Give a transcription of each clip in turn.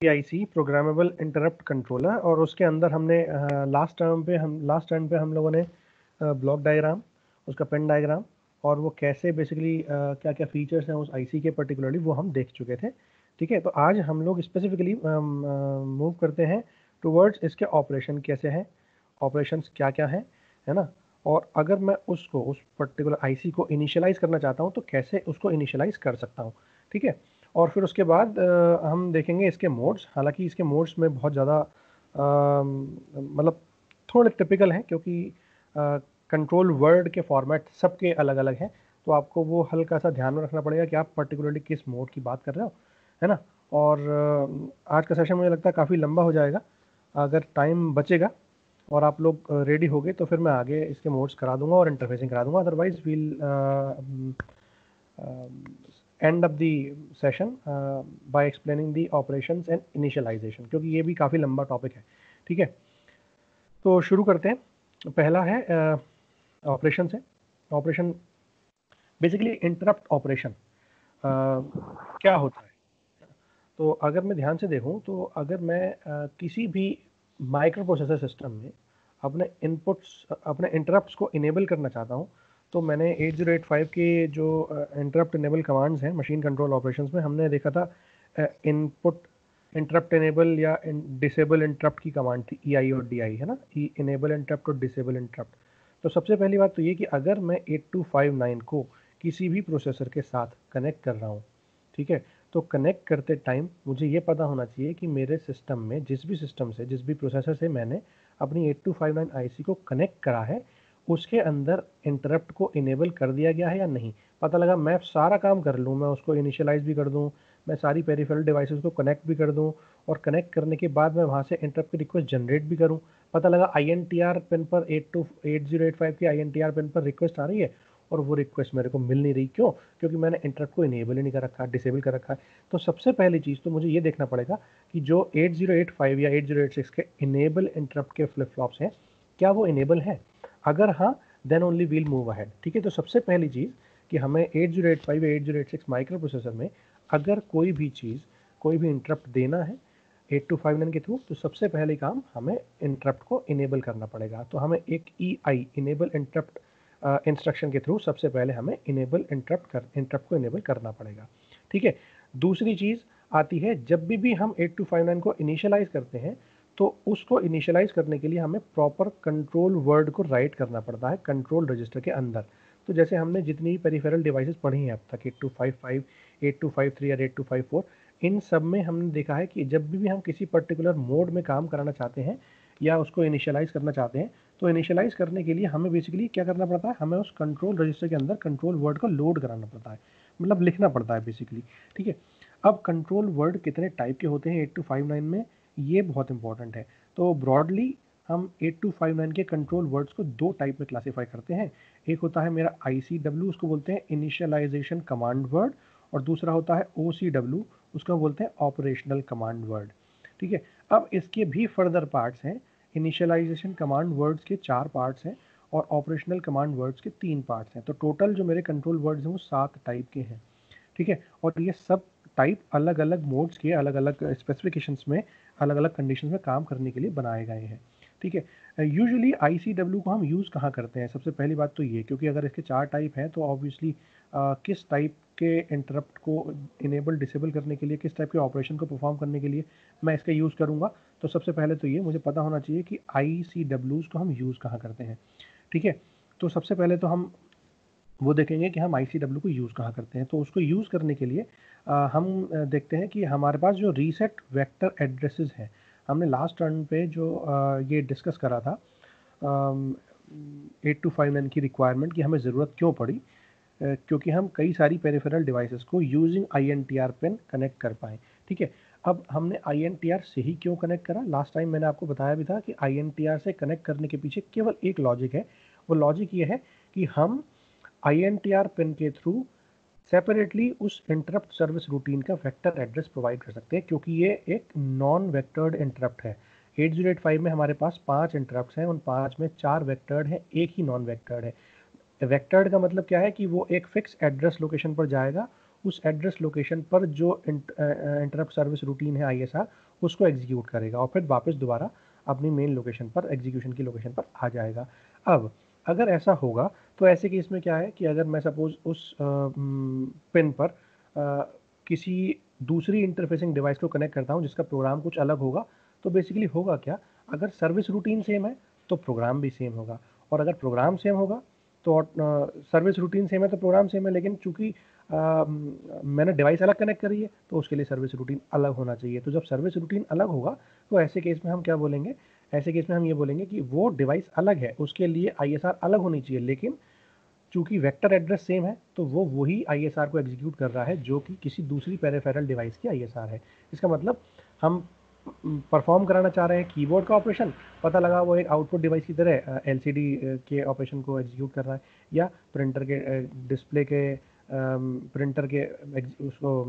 PIC programmable interrupt controller, और उसके अंदर हमने लास्ट टर्म पे हम लोगों ने ब्लॉक डायग्राम, उसका पेन डायग्राम और वो कैसे बेसिकली क्या क्या फीचर्स हैं उस आईसी के पर्टिकुलरली वो हम देख चुके थे। ठीक है, तो आज हम लोग स्पेसिफिकली मूव करते हैं टुवर्ड्स इसके ऑपरेशन कैसे हैं, ऑपरेशंस क्या क्या हैं, है ना। और अगर मैं उसको उस पर्टिकुलर आईसी को इनिशियलाइज़ करना चाहता हूँ तो कैसे उसको इनिशियलाइज़ कर सकता हूँ। ठीक है, और फिर उसके बाद हम देखेंगे इसके मोड्स। हालांकि इसके मोड्स में बहुत ज़्यादा मतलब थोड़े टिपिकल हैं, क्योंकि कंट्रोल वर्ड के फॉर्मेट सबके अलग अलग हैं, तो आपको वो हल्का सा ध्यान में रखना पड़ेगा कि आप पर्टिकुलरली किस मोड की बात कर रहे हो, है ना। और आज का सेशन मुझे लगता है काफ़ी लंबा हो जाएगा। अगर टाइम बचेगा और आप लोग रेडी हो गए तो फिर मैं आगे इसके मोड्स करा दूंगा और इंटरफेसिंग करा दूंगा। Otherwise we'll end of the session by explaining the operations and initialization, क्योंकि ये भी काफ़ी लंबा टॉपिक है। ठीक है, तो शुरू करते हैं। पहला है ऑपरेशन से। ऑपरेशन बेसिकली इंटरप्ट ऑपरेशन क्या होता है। तो अगर मैं ध्यान से देखूं तो अगर मैं किसी भी माइक्रो प्रोसेसर सिस्टम में अपने इंटरप्ट्स को इनेबल करना चाहता हूं, तो मैंने 8085 के जो इंटरप्ट इनेबल कमांड्स हैं मशीन कंट्रोल ऑपरेशंस में, हमने देखा था इनपुट इंटरप्ट इनेबल या डिसेबल इंटरप्ट की कमांड थी EI और DI, है ना, इनेबल इंटरप्ट और डिसेबल इंटरप्ट। तो सबसे पहली बात तो ये कि अगर मैं 8259 को किसी भी प्रोसेसर के साथ कनेक्ट कर रहा हूँ, ठीक है, तो कनेक्ट करते टाइम मुझे ये पता होना चाहिए कि मेरे सिस्टम में जिस भी प्रोसेसर से मैंने अपनी 8259 आईसी को कनेक्ट करा है, उसके अंदर इंटरप्ट को इनेबल कर दिया गया है या नहीं। पता लगा मैं सारा काम कर लूँ, मैं उसको इनिशियलाइज भी कर दूँ, मैं सारी पेरिफेरल डिवाइसेस को कनेक्ट भी कर दूँ, और कनेक्ट करने के बाद मैं वहाँ से इंटरप्ट की रिक्वेस्ट जनरेट भी करूँ। पता लगा INTR पिन पर 8085 की INTR पिन पर रिक्वेस्ट आ रही है और वो रिक्वेस्ट मेरे को मिल नहीं रही। क्यों? क्योंकि मैंने इंटरप्ट को इनेबल ही नहीं कर रखा, डिसेबल कर रखा है। तो सबसे पहली चीज़ तो मुझे ये देखना पड़ेगा कि जो 8085 या 8086 के इनेबल इंटरप्ट के फ्लिप फ्लॉप्स हैं, क्या वो इनेबल हैं? अगर हाँ, then only we'll move ahead. ठीक है, तो सबसे पहली चीज़ कि हमें 8085 या 8086 माइक्रो प्रोसेसर में अगर कोई भी इंटरप्ट देना है 8259 के थ्रू, तो सबसे पहले काम हमें इंटरप्ट को इनेबल करना पड़ेगा। तो हमें एक EI इनेबल इंटरप्ट इंस्ट्रक्शन के थ्रू सबसे पहले हमें इंटरप्ट को इनेबल करना पड़ेगा। ठीक है, दूसरी चीज़ आती है, जब भी हम 8259 को इनिशियलाइज करते हैं तो उसको इनिशियलाइज करने के लिए हमें प्रॉपर कंट्रोल वर्ड को राइट करना पड़ता है कंट्रोल रजिस्टर के अंदर। तो जैसे हमने जितनी भी पेरिफेरल डिवाइसेस पढ़ी हैं अब तक, 8255, 8253 और 8254, इन सब में हमने देखा है कि जब भी हम किसी पर्टिकुलर मोड में काम कराना चाहते हैं या उसको इनिशियलाइज करना चाहते हैं, तो इनिशियलाइज करने के लिए हमें बेसिकली क्या करना पड़ता है, हमें उस कंट्रोल रजिस्टर के अंदर कंट्रोल वर्ड को लोड कराना पड़ता है, मतलब लिखना पड़ता है बेसिकली। ठीक है, अब कंट्रोल वर्ड कितने टाइप के होते हैं 8259 में, ये बहुत इंपॉर्टेंट है। तो ब्रॉडली हम 8259 के कंट्रोल वर्ड्स को दो टाइप में क्लासीफाई करते हैं। एक होता है मेरा ICW, उसको बोलते हैं इनिशियलाइजेशन कमांड वर्ड, और दूसरा होता है OCW, उसको बोलते हैं ऑपरेशनल कमांड वर्ड। ठीक है, अब इसके भी फर्दर पार्ट्स हैं। इनिशियलाइजेशन कमांड वर्ड्स के 4 पार्ट्स हैं और ऑपरेशनल कमांड वर्ड्स के 3 पार्ट्स हैं। तो टोटल जो मेरे कंट्रोल वर्ड्स हैं वो 7 टाइप के हैं। ठीक है, और ये सब टाइप अलग अलग मोड्स के अलग अलग स्पेसिफिकेशंस में अलग अलग कंडीशंस में काम करने के लिए बनाए गए हैं। ठीक है, यूजुअली ICW को हम यूज़ कहाँ करते हैं? सबसे पहली बात तो ये, क्योंकि अगर इसके 4 टाइप हैं तो ऑब्वियसली किस टाइप के इंटरप्ट को इनेबल डिसेबल करने के लिए, किस टाइप के ऑपरेशन को परफॉर्म करने के लिए मैं इसका यूज़ करूँगा, तो सबसे पहले तो ये मुझे पता होना चाहिए कि ICWs को हम यूज़ कहाँ करते हैं। ठीक है, तो सबसे पहले तो हम वो देखेंगे कि हम ICW को यूज़ कहाँ करते हैं। तो उसको यूज़ करने के लिए हम देखते हैं कि हमारे पास जो रीसेट वेक्टर एड्रेसेस हैं, हमने लास्ट टर्न पे जो ये डिस्कस करा था 8259 की रिक्वायरमेंट की हमें ज़रूरत क्यों पड़ी, क्योंकि हम कई सारी पेरिफेरल डिवाइसेस को यूजिंग INTR पिन कनेक्ट कर पाएँ। ठीक है, अब हमने INTR से ही क्यों कनेक्ट करा, लास्ट टाइम मैंने आपको बताया भी था कि INTR से कनेक्ट करने के पीछे केवल एक लॉजिक है। वो लॉजिक ये है कि हम INTR पिन के थ्रू सेपरेटली उस इंटरप्ट सर्विस रूटीन का वेक्टर एड्रेस प्रोवाइड कर सकते हैं, क्योंकि ये एक नॉन वेक्टर्ड इंटरप्ट है। 8085 में हमारे पास 5 इंटरप्ट्स हैं, उन 5 में 4 वेक्टर्ड हैं, एक ही नॉन वेक्टर्ड है। वेक्टर्ड का मतलब क्या है कि वो एक फिक्स एड्रेस लोकेशन पर जाएगा उस एड्रेस लोकेशन पर जो इंटरप्ट सर्विस रूटीन है ISR उसको एग्जीक्यूट करेगा और फिर वापस दोबारा अपनी मेन लोकेशन पर, एग्जीक्यूशन की लोकेशन पर आ जाएगा। अब अगर ऐसा होगा तो ऐसे केस में क्या है कि अगर मैं सपोज उस पिन पर किसी दूसरी इंटरफेसिंग डिवाइस को कनेक्ट करता हूँ जिसका प्रोग्राम कुछ अलग होगा, तो बेसिकली होगा क्या, अगर सर्विस रूटीन सेम है तो प्रोग्राम भी सेम होगा, और अगर प्रोग्राम सेम होगा तो सर्विस रूटीन सेम है तो प्रोग्राम सेम है, लेकिन चूंकि मैंने डिवाइस अलग कनेक्ट करी है तो उसके लिए सर्विस रूटीन अलग होना चाहिए। तो जब सर्विस रूटीन अलग होगा तो ऐसे केस में हम क्या बोलेंगे, ऐसे केस में हम ये बोलेंगे कि वो डिवाइस अलग है, उसके लिए ISR अलग होनी चाहिए, लेकिन चूंकि वेक्टर एड्रेस सेम है तो वो वही ISR को एग्जीक्यूट कर रहा है जो कि किसी दूसरी पेरिफेरल डिवाइस की ISR है। इसका मतलब हम परफॉर्म कराना चाह रहे हैं कीबोर्ड का ऑपरेशन, पता लगा वो एक आउटपुट डिवाइस की तरह LCD के ऑपरेशन को एग्जीक्यूट कर रहा है, या प्रिंटर के डिस्प्ले के प्रिंटर के उसको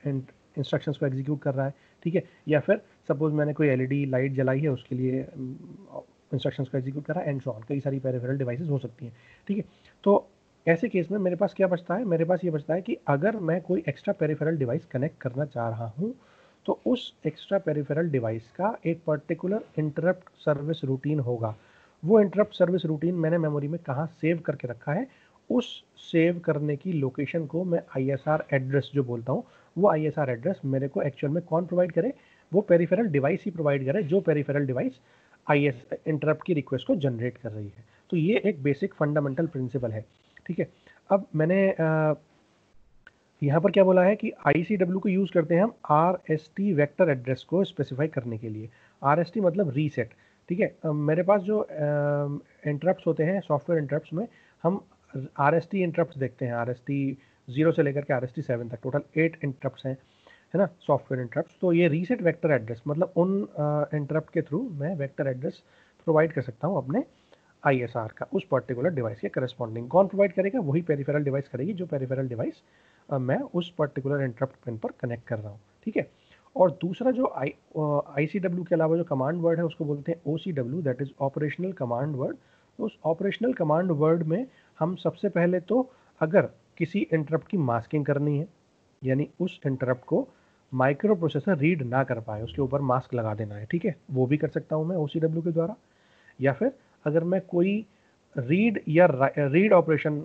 इंस्ट्रक्शंस को एग्जीक्यूट कर रहा है, ठीक है, या फिर सपोज मैंने कोई LED लाइट जलाई है उसके लिए इंस्ट्रक्शंस को एग्जीक्यूट कर रहा है, एंड सो ऑन, कई सारी पेरिफेरल डिवाइसेस हो सकती हैं, ठीक है। तो ऐसे केस में मेरे पास क्या बचता है, मेरे पास ये बचता है कि अगर मैं कोई एक्स्ट्रा पेरिफेरल डिवाइस कनेक्ट करना चाह रहा हूँ तो उस एक्स्ट्रा पेरिफेरल डिवाइस का एक पर्टिकुलर इंटरप्ट सर्विस रूटीन होगा। वो इंटरप्ट सर्विस रूटीन मैंने मेमोरी में कहाँ सेव करके रखा है, उस सेव करने की लोकेशन को मैं ISR एड्रेस जो बोलता हूँ, वो ISR एड्रेस मेरे को एक्चुअल में कौन प्रोवाइड करे, वो पेरिफेरल डिवाइस ही प्रोवाइड करे जो पेरिफेरल डिवाइस इंटरप्ट की रिक्वेस्ट को जनरेट कर रही है। तो ये एक बेसिक फंडामेंटल प्रिंसिपल है, ठीक है। अब मैंने यहाँ पर क्या बोला है कि ICW को यूज़ करते हैं हम RST वेक्टर एड्रेस को स्पेसिफाई करने के लिए। RST मतलब रीसेट, ठीक है। मेरे पास जो इंटरप्ट्स होते हैं सॉफ्टवेयर इंटरप्ट्स में, हम RST इंटरप्ट्स देखते हैं, RST 0 से लेकर के RST 7 तक टोटल 8 इंटरप्ट्स हैं, है ना, सॉफ्टवेयर इंटरप्ट्स। तो ये रीसेट वेक्टर एड्रेस मतलब उन इंटरप्ट के थ्रू मैं वेक्टर एड्रेस प्रोवाइड कर सकता हूँ अपने ISR का उस पर्टिकुलर डिवाइस के करस्पॉन्डिंग। कौन प्रोवाइड करेगा, वही पेरिफेरल डिवाइस करेगी जो पेरिफेरल डिवाइस मैं उस पर्टिकुलर इंटरप्ट पिन पर कनेक्ट कर रहा हूँ, ठीक है। और दूसरा जो ICW के अलावा जो कमांड वर्ड है उसको बोलते हैं OCW, that is operational command word. तो उस ऑपरेशनल कमांड वर्ड में हम सबसे पहले तो अगर किसी इंटरप्ट की मास्किंग करनी है, यानी उस इंटरप्ट को माइक्रो प्रोसेसर रीड ना कर पाए उसके ऊपर मास्क लगा देना है, ठीक है, वो भी कर सकता हूँ मैं OCW के द्वारा। या फिर अगर मैं कोई रीड या read operation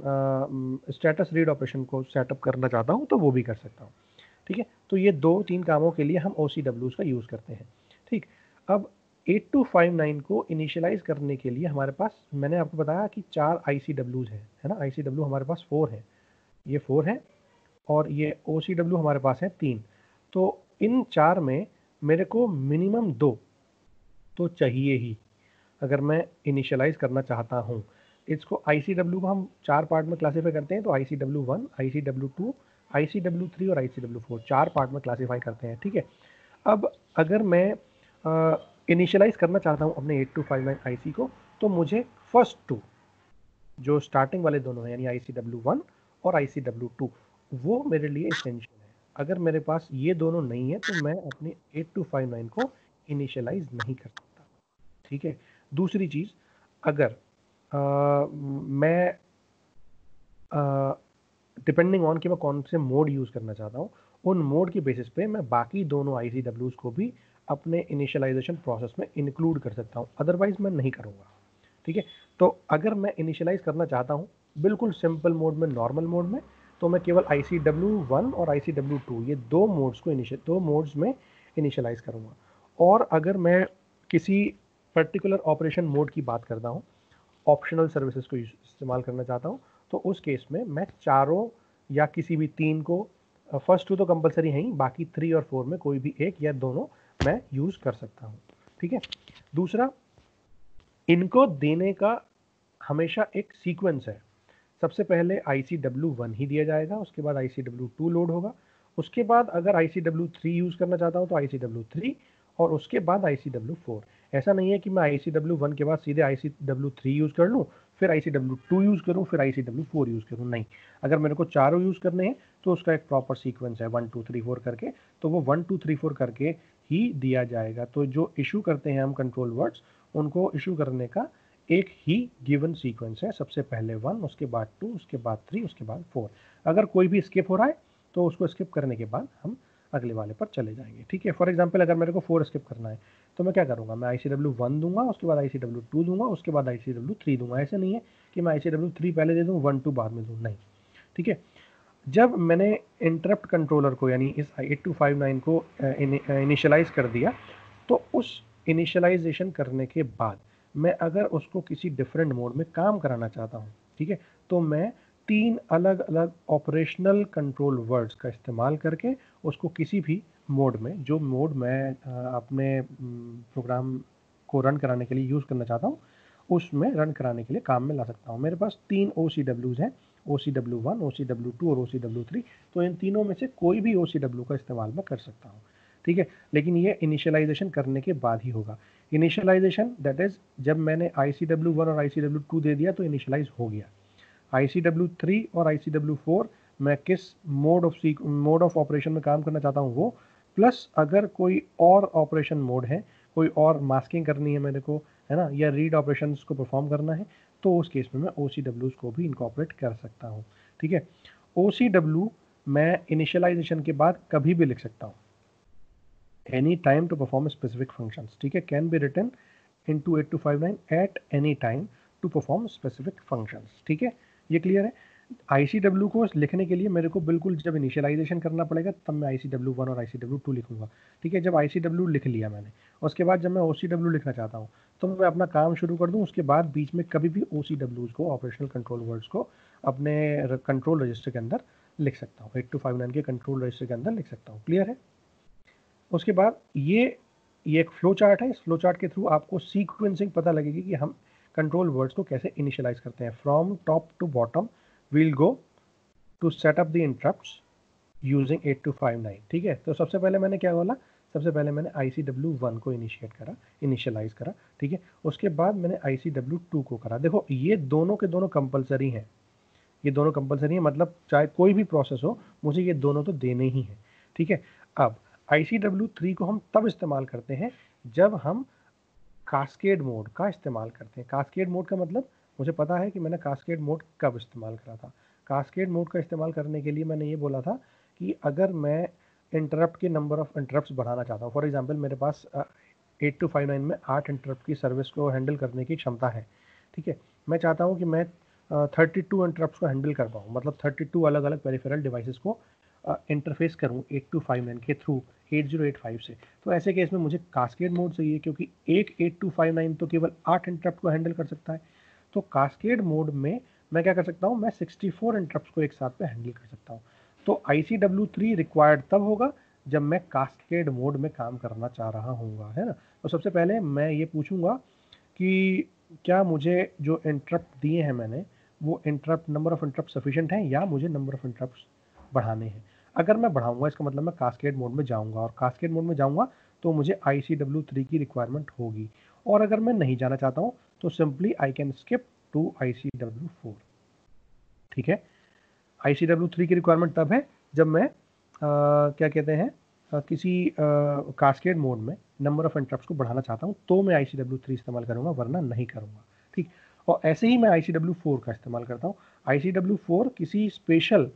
status read operation को सेटअप करना चाहता हूँ तो वो भी कर सकता हूँ, ठीक है। तो ये 2-3 कामों के लिए हम OCWs का यूज़ करते हैं, ठीक। अब 8259 को इनिशियलाइज करने के लिए हमारे पास, मैंने आपको बताया कि 4 ICWs हैं, है ना, ICW हमारे पास 4 हैं, ये 4 हैं, और ये OCW हमारे पास है 3। तो इन 4 में मेरे को मिनिमम 2 तो चाहिए ही अगर मैं इनिशियलाइज करना चाहता हूँ। इसको ICW को हम 4 पार्ट में क्लासीफाई करते हैं, तो ICW1, ICW2, ICW3 और ICW4 4 पार्ट में क्लासीफाई करते हैं, ठीक है। अब अगर मैं इनिशियलाइज करना चाहता हूँ अपने 8259 IC को, तो मुझे फर्स्ट 2 जो स्टार्टिंग वाले दोनों हैं यानी ICW1 और ICW2 वो मेरे लिए इसेंशियल है। अगर मेरे पास ये दोनों नहीं है तो मैं अपने 8259 को इनिशियलाइज नहीं कर सकता, ठीक है। दूसरी चीज़, अगर मैं डिपेंडिंग ऑन कि मैं कौन से मोड यूज़ करना चाहता हूँ, उन मोड की बेसिस पे मैं बाकी दोनों ICWs को भी अपने इनिशियलाइजेशन प्रोसेस में इंक्लूड कर सकता हूँ, अदरवाइज मैं नहीं करूँगा, ठीक है। तो अगर मैं इनिशियलाइज करना चाहता हूँ बिल्कुल सिंपल मोड में, नॉर्मल मोड में, तो मैं केवल ICW1 और ICW2 ये दो मोड्स में इनिशियलाइज करूँगा। और अगर मैं किसी पर्टिकुलर ऑपरेशन मोड की बात करता हूँ, ऑप्शनल सर्विसेज को इस्तेमाल करना चाहता हूँ, तो उस केस में मैं चारों या किसी भी 3 को, फर्स्ट 2 तो कंपलसरी है ही, बाकी 3 और 4 में कोई भी एक या दोनों मैं यूज़ कर सकता हूँ, ठीक है। दूसरा, इनको देने का हमेशा एक सीक्वेंस है। सबसे पहले ICW1 ही दिया जाएगा, उसके बाद ICW2 लोड होगा, उसके बाद अगर ICW3 यूज़ करना चाहता हूँ तो ICW3, और उसके बाद ICW4। ऐसा नहीं है कि मैं ICW1 के बाद सीधे ICW3 यूज़ कर लूँ, फिर ICW2 यूज़ करूँ, फिर ICW4 यूज़ करूँ, नहीं। अगर मेरे को चारों यूज़ करने हैं तो उसका एक प्रॉपर सीक्वेंस है 1 2 3 4 करके, तो वो 1 2 3 4 करके ही दिया जाएगा। तो जो इशू करते हैं हम कंट्रोल वर्ड्स, उनको इशू करने का एक ही गिवन सीक्वेंस है, सबसे पहले 1, उसके बाद 2, उसके बाद 3, उसके बाद 4। अगर कोई भी स्किप हो रहा है तो उसको स्किप करने के बाद हम अगले वाले पर चले जाएंगे, ठीक है। फॉर एग्जांपल अगर मेरे को 4 स्किप करना है तो मैं क्या करूँगा, मैं ICW1 दूंगा, उसके बाद ICW2 दूंगा, उसके बाद ICW3 दूंगा। ऐसे नहीं है कि मैं ICW3 पहले दे दूँ 1 2 बाद में दूँ, नहीं, ठीक है। जब मैंने इंटरप्ट कंट्रोलर को यानी इस 8259 को इनिशियलाइज कर दिया, तो उस इनिशियलाइजेशन करने के बाद मैं अगर उसको किसी डिफरेंट मोड में काम कराना चाहता हूँ, ठीक है, तो मैं 3 अलग अलग ऑपरेशनल कंट्रोल वर्ड्स का इस्तेमाल करके उसको किसी भी मोड में, जो मोड मैं अपने प्रोग्राम को रन कराने के लिए यूज़ करना चाहता हूँ, उसमें रन कराने के लिए काम में ला सकता हूँ। मेरे पास 3 OCWs हैं, OCW1, OCW2 और OCW3। तो इन तीनों में से कोई भी OCW का इस्तेमाल मैं कर सकता हूँ, ठीक है। लेकिन ये इनिशियलाइजेशन करने के बाद ही होगा। इनिशियलाइजेशन दैट इज जब मैंने ICW1 और ICW2 दे दिया तो इनिशियलाइज हो गया। ICW3 और ICW4 मैं किस मोड ऑफ ऑपरेशन में काम करना चाहता हूँ वो, प्लस अगर कोई और ऑपरेशन मोड है, कोई और मास्किंग करनी है मेरे को, है ना, या रीड ऑपरेशंस को परफॉर्म करना है, तो उस केस में मैं OCWs को भी इनकॉर्पोरेट कर सकता हूँ, ठीक है। OCW मैं इनिशियलाइजेशन के बाद कभी भी लिख सकता हूँ, any time to perform specific functions, ठीक है, can be written into 8259 at any time to perform specific functions, ठीक है। ये क्लियर है। ICW को लिखने के लिए मेरे को बिल्कुल जब इनिशियलाइजेशन करना पड़ेगा तब मैं ICW1 और ICW2 लिखूंगा, ठीक है। जब ICW लिख लिया मैंने, उसके बाद जब मैं OCW लिखना चाहता हूँ तो मैं अपना काम शुरू कर दूँ, उसके बाद बीच में कभी भी OCWs को, ऑपरेशनल कंट्रोल वर्ड्स को, अपने कंट्रोल रजिस्टर के अंदर लिख सकता हूँ, 8259 के कंट्रोल रजिस्टर के अंदर लिख सकता हूँ। क्लियर है। उसके बाद ये एक फ्लो चार्ट है। इस फ्लो चार्ट के थ्रू आपको सीक्वेंसिंग पता लगेगी कि हम कंट्रोल वर्ड्स को कैसे इनिशियलाइज करते हैं। From top to bottom we'll go to set up the interrupts using 8259, ठीक है। तो सबसे पहले मैंने क्या बोला, सबसे पहले मैंने ICW1 को इनिशियलाइज करा, ठीक है। उसके बाद मैंने ICW2 को करा। देखो ये दोनों के दोनों कंपलसरी हैं, ये दोनों कंपलसरी है, मतलब चाहे कोई भी प्रोसेस हो मुझे ये दोनों तो देने ही हैं, ठीक है। अब ICW3 को हम तब इस्तेमाल करते हैं जब हम कास्केड मोड का इस्तेमाल करते हैं। कास्केड मोड का मतलब मुझे पता है कि मैंने कास्केड मोड कब इस्तेमाल करा था। कास्केड मोड का इस्तेमाल करने के लिए मैंने ये बोला था कि अगर मैं इंटरप्ट के नंबर ऑफ इंटरप्ट्स बढ़ाना चाहता हूँ, फॉर एग्जांपल मेरे पास 8259 में 8 इंटरप्ट की सर्विस को हैंडल करने की क्षमता है, ठीक है। मैं चाहता हूँ कि मैं 32 इंटरप्ट्स को हैंडल कर पाऊँ, मतलब 32 अलग अलग पेरिफेरल डिवाइसेस को इंटरफेस करूँ 8259 के थ्रू 8085 से। तो ऐसे केस में मुझे कास्केड मोड चाहिए, क्योंकि एक 8259 तो केवल 8 इंटरप्ट को हैंडल कर सकता है। तो कास्केड मोड में मैं क्या कर सकता हूँ, मैं 64 इंटरप्ट को एक साथ में हैंडल कर सकता हूँ। तो ICW3 रिक्वायर्ड तब होगा जब मैं कास्केड मोड में काम करना चाह रहा हूँ, है ना। तो सबसे पहले मैं ये पूछूंगा कि क्या मुझे जो इंटरप्ट दिए हैं मैंने, वो interrupt number of interrupt sufficient हैं या मुझे नंबर ऑफ इंटरप्ट बढ़ाने हैं। अगर मैं बढ़ाऊंगा इसका मतलब मैं कास्केड मोड में जाऊंगा, और कास्केड मोड में जाऊंगा तो मुझे ICW3 की रिक्वायरमेंट होगी। और अगर मैं नहीं जाना चाहता हूँ तो simply I can skip to ICW4, ठीक है। ICW3 की रिक्वायरमेंट तब है जब मैं क्या कहते हैं किसी कास्केड मोड में नंबर ऑफ इंटरप्ट्स को बढ़ाना चाहता हूँ, तो मैं ICW3 इस्तेमाल करूँगा, वरना नहीं करूँगा, ठीक। और ऐसे ही मैं ICW4 का इस्तेमाल करता हूँ। ICW4 किसी स्पेशल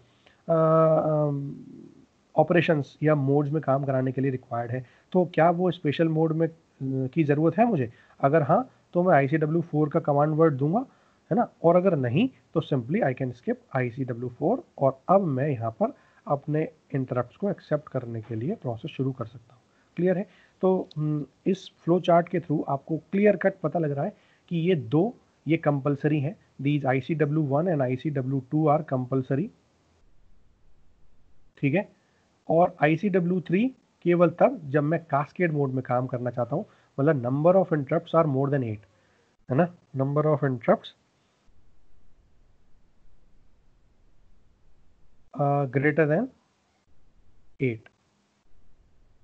ऑपरेशंस या मोड्स में काम कराने के लिए रिक्वायर्ड है। तो क्या वो स्पेशल मोड में की ज़रूरत है मुझे? अगर हाँ तो मैं ICW4 का कमांड वर्ड दूंगा, है ना। और अगर नहीं तो simply I can skip ICW4, और अब मैं यहाँ पर अपने इंटरप्ट्स को एक्सेप्ट करने के लिए प्रोसेस शुरू कर सकता हूँ। क्लियर है। तो इस फ्लो चार्ट के थ्रू आपको क्लियर कट पता लग रहा है कि ये कंपलसरी है। These ICW1 and ICW2 are compulsory, ठीक है। और ICW3 केवल तब जब मैं कास्केड मोड में काम करना चाहता हूँ, मतलब number of interrupts are more than 8, है ना। Number of interrupts greater than 8,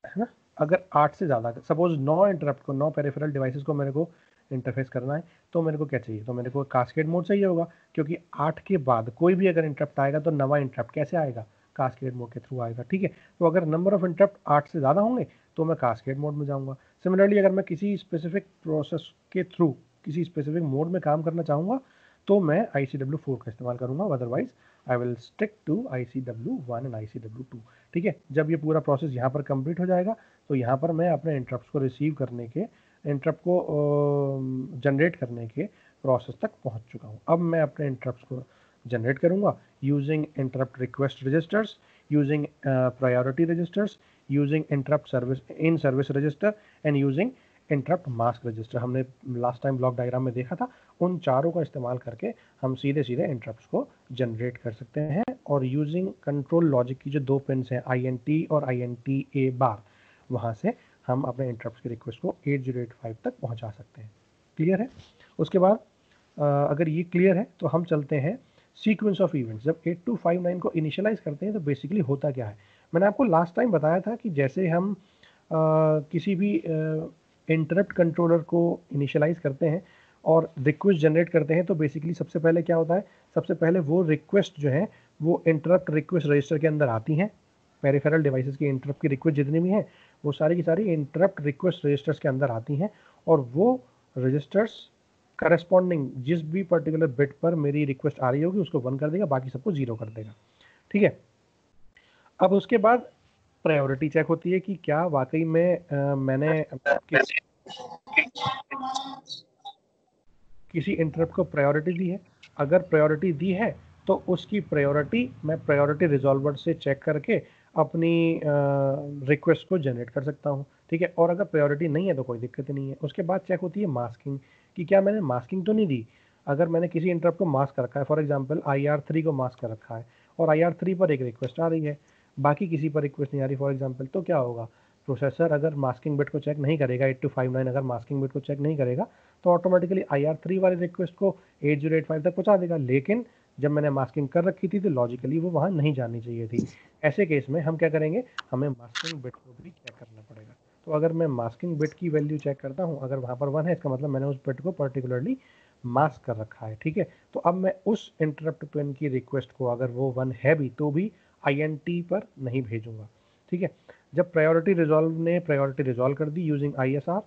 है ना। अगर 8 से ज़्यादा, सपोज 9 इंटरप्ट को, 9 पेरिफेरल डिवाइसेस को मेरे को इंटरफेस करना है, तो मेरे को क्या चाहिए, तो मेरे को कास्केड मोड चाहिए होगा, क्योंकि 8 के बाद कोई भी अगर इंटरप्ट आएगा तो नवा इंटरप्ट कैसे आएगा, कास्केड मोड के थ्रू आएगा, ठीक है। तो अगर नंबर ऑफ इंटरप्ट 8 से ज़्यादा होंगे तो मैं कास्केड मोड में जाऊँगा। सिमिलरली अगर मैं किसी स्पेसिफिक प्रोसेस के थ्रू किसी स्पेसिफिक मोड में काम करना चाहूँगा तो मैं ICW4 का इस्तेमाल करूँगा, otherwise I will stick to ICW1 and ICW2। ठीक है, जब ये पूरा प्रोसेस यहाँ पर कंप्लीट हो जाएगा तो यहाँ पर मैं अपने इंटरप्ट्स को रिसीव करने के, इंटरप्ट को जनरेट करने के प्रोसेस तक पहुँच चुका हूँ। अब मैं अपने इंटरप्ट्स को जनरेट करूँगा using interrupt request registers, using priority registers, using interrupt service in service register and using interrupt mask register. हमने लास्ट टाइम ब्लॉक डायग्राम में देखा था, उन चारों का इस्तेमाल करके हम सीधे सीधे इंटरप्ट्स को जनरेट कर सकते हैं। और यूजिंग कंट्रोल लॉजिक की जो दो पिन्स हैं INT और INTA बार, वहाँ से हम अपने इंटरप्ट्स की रिक्वेस्ट को 8085 तक पहुँचा सकते हैं। क्लियर है? उसके बाद अगर ये क्लियर है तो हम चलते हैं सीक्वेंस ऑफ इवेंट्स। जब 8259 को इनिशियलाइज करते हैं तो बेसिकली होता क्या है, मैंने आपको लास्ट टाइम बताया था कि जैसे हम किसी भी इंटरप्ट कंट्रोलर को इनिशियलाइज करते हैं और रिक्वेस्ट जनरेट करते हैं तो बेसिकली सबसे पहले क्या होता है, सबसे पहले वो रिक्वेस्ट जो है वो इंटरप्ट रिक्वेस्ट रजिस्टर के अंदर आती हैं। पेरिफेरल डिवाइसेस की इंटरप्ट की रिक्वेस्ट जितनी भी हैं वो सारी की सारी इंटरप्ट रिक्वेस्ट रजिस्टर्स के अंदर आती हैं, और वो रजिस्टर्स करस्पॉन्डिंग जिस भी पर्टिकुलर बिट पर मेरी रिक्वेस्ट आ रही होगी उसको 1 कर देगा, बाकी सबको 0 कर देगा। ठीक है, अब उसके बाद प्रायोरिटी चेक होती है कि क्या वाकई में मैंने किसी इंटरप्ट को प्रायोरिटी दी है। अगर प्रायोरिटी दी है तो उसकी प्रायोरिटी मैं प्रायोरिटी रिजॉल्वर से चेक करके अपनी रिक्वेस्ट को जनरेट कर सकता हूँ। ठीक है, और अगर प्रायोरिटी नहीं है तो कोई दिक्कत नहीं है। उसके बाद चेक होती है मास्किंग कि क्या मैंने मास्किंग तो नहीं दी। अगर मैंने किसी इंटरप्ट को मास्क कर रखा है, फॉर एग्जांपल IR3 को मास्क कर रखा है और IR3 पर एक रिक्वेस्ट आ रही है, बाकी किसी पर रिक्वेस्ट नहीं आ रही फॉर एग्जांपल, तो क्या होगा, प्रोसेसर अगर मास्किंग बिट को चेक नहीं करेगा, 8259 अगर मास्किंग बिट को चेक नहीं करेगा तो ऑटोमेटिकली IR3 वाली रिक्वेस्ट को 8085 तक पहुंचा देगा। लेकिन जब मैंने मास्किंग कर रखी थी तो लॉजिकली वो वहाँ नहीं जानी चाहिए थी। ऐसे केस में हम क्या करेंगे, हमें मास्किंग बिट को भी चेक करना पड़ेगा। तो अगर मैं मास्किंग बिट की वैल्यू चेक करता हूँ, अगर वहाँ पर 1 है इसका मतलब मैंने उस बिट को पर्टिकुलरली मास्क कर रखा है। ठीक है, तो अब मैं उस इंटरप्ट पिन की रिक्वेस्ट को अगर वो 1 है भी तो भी INT पर नहीं भेजूंगा। ठीक है, जब प्रायोरिटी रिजॉल्व ने प्रायोरिटी रिजॉल्व कर दी यूजिंग ISR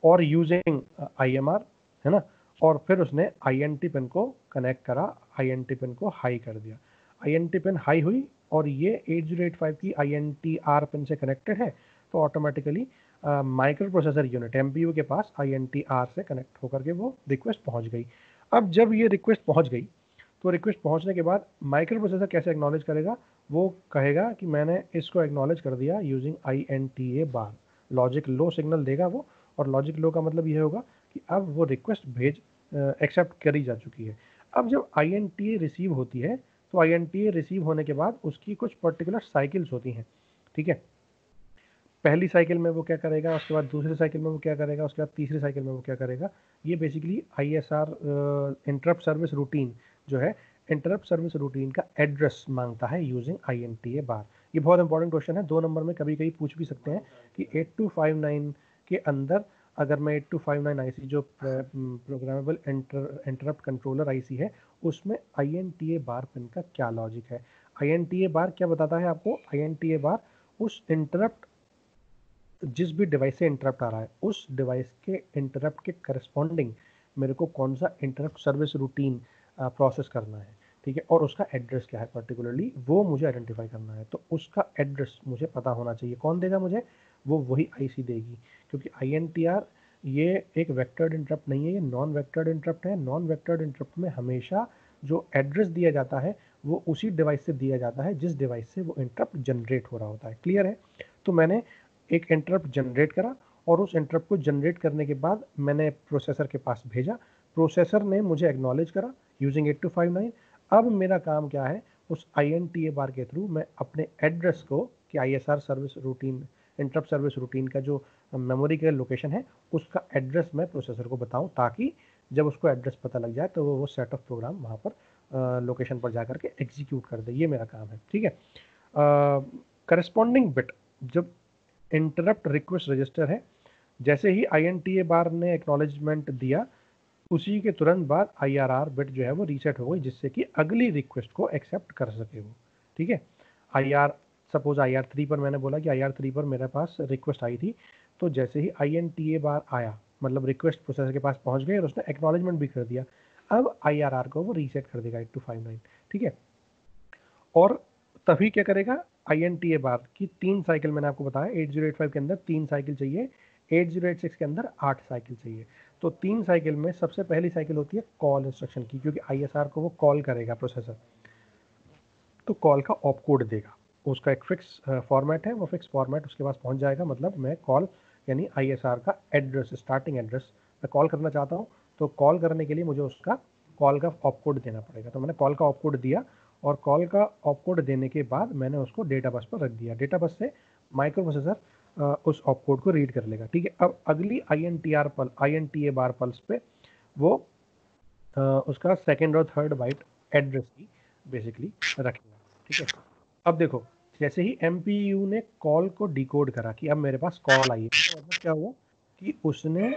और यूजिंग IMR, है ना, और फिर उसने INT पिन को कनेक्ट करा, INT पिन को हाई कर दिया, INT पिन हाई हुई और ये 8085 की INTR पिन से कनेक्टेड है, तो automatically micro processor unit MPU के पास INTR से कनेक्ट होकर के वो रिक्वेस्ट पहुंच गई। अब जब ये रिक्वेस्ट पहुंच गई तो रिक्वेस्ट पहुंचने के बाद माइक्रो प्रोसेसर कैसे एक्नॉलेज करेगा, वो कहेगा कि मैंने इसको एक्नॉलेज कर दिया यूजिंग INTA बार। लॉजिक लो सिग्नल देगा वो, और लॉजिक लो का मतलब ये होगा कि अब वो रिक्वेस्ट एक्सेप्ट करी जा चुकी है। अब जब INTA रिसीव होती है तो INTA रिसीव होने के बाद उसकी कुछ पर्टिकुलर साइकिल्स होती हैं। ठीक है, पहली साइकिल में वो क्या करेगा, उसके बाद दूसरी साइकिल में वो क्या करेगा, उसके बाद तीसरी साइकिल में वो क्या करेगा। ये basically ISR interrupt service routine जो है, इंटरप्ट सर्विस रूटीन का एड्रेस मांगता है यूजिंग INTA बार। ये बहुत इंपॉर्टेंट क्वेश्चन है, 2 नंबर में कभी कभी पूछ भी सकते हैं कि 8259 के अंदर अगर मैं 8259 IC जो प्रोग्रामेबल इंटरप्ट कंट्रोलर IC है उसमें INTA बार पिन का क्या लॉजिक है। INTA बार क्या बताता है आपको, INTA बार उस इंटरप्ट जिस भी डिवाइस से इंटरप्ट आ रहा है उस डिवाइस के इंटरप्ट के करस्पॉन्डिंग मेरे को कौन सा इंटरप्ट सर्विस रूटीन प्रोसेस करना है। ठीक है, और उसका एड्रेस क्या है पर्टिकुलरली वो मुझे आइडेंटिफाई करना है, तो उसका एड्रेस मुझे पता होना चाहिए। कौन देगा मुझे, वो वही IC देगी, क्योंकि INTR ये एक वेक्टर्ड इंटरप्ट नहीं है, ये नॉन वेक्टर्ड इंटरप्ट है। नॉन वेक्टर्ड इंटरप्ट में हमेशा जो एड्रेस दिया जाता है वो उसी डिवाइस से दिया जाता है जिस डिवाइस से वो इंटरप्ट जनरेट हो रहा होता है। क्लियर है, तो मैंने एक इंटरप्ट जनरेट करा और उस इंटरप्ट को जनरेट करने के बाद मैंने प्रोसेसर के पास भेजा, प्रोसेसर ने मुझे एक्नॉलेज करा यूजिंग 8259। अब मेरा काम क्या है, उस INTA बार के थ्रू मैं अपने एड्रेस को कि ISR service routine interrupt service routine का जो मेमोरी का लोकेशन है उसका एड्रेस मैं प्रोसेसर को बताऊं, ताकि जब उसको एड्रेस पता लग जाए तो वो सेट ऑफ प्रोग्राम वहाँ पर लोकेशन पर जा करके एग्जीक्यूट कर दे। ये मेरा काम है। ठीक है, करस्पॉन्डिंग बिट जब इंटरप्ट रिक्वेस्ट रजिस्टर है, जैसे ही INTA बार ने एक्नॉलेजमेंट दिया उसी के तुरंत बाद IRR बिट जो है वो रीसेट हो गई, जिससे कि अगली रिक्वेस्ट को एक्सेप्ट कर सके वो। ठीक है, सपोज IR3 पर मैंने बोला कि IR3 पर मेरे पास रिक्वेस्ट आई थी, तो जैसे ही INTA बार आया मतलब रिक्वेस्ट प्रोसेसर के पास पहुंच गई और उसने एक्नॉलेजमेंट भी कर दिया। अब IRR को वो रीसेट कर देगा 8259, ठीक है। और तभी क्या करेगा, INTA बार की 3 साइकिल, मैंने आपको बताया 8085 के अंदर 3 साइकिल चाहिए, 8086 के अंदर 8 साइकिल चाहिए। तो 3 साइकिल में सबसे पहली साइकिल होती है कॉल इंस्ट्रक्शन की, क्योंकि ISR को वो कॉल करेगा प्रोसेसर, तो कॉल का ऑप कोड देगा। उसका एक फिक्स फॉर्मेट है, वो फिक्स फॉर्मेट उसके पास पहुंच जाएगा। मतलब मैं कॉल यानी ISR का एड्रेस, स्टार्टिंग एड्रेस मैं कॉल करना चाहता हूँ, तो कॉल करने के लिए मुझे उसका कॉल का ऑप कोड देना पड़ेगा। तो मैंने कॉल का ऑप कोड दिया, और कॉल का ऑप कोड देने के बाद मैंने उसको डेटा बस पर रख दिया। डेटा बस से माइक्रो प्रोसेसर उस ऑप कोड को रीड कर लेगा, ठीक है। अब अगली INTA बार पल्स पे वो उसका सेकेंड और थर्ड बाइट एड्रेस की बेसिकली रखेगा, ठीक है। अब देखो, जैसे ही MPU ने कॉल को डिकोड करा कि अब मेरे पास कॉल आई है, तो मतलब क्या हुआ कि उसने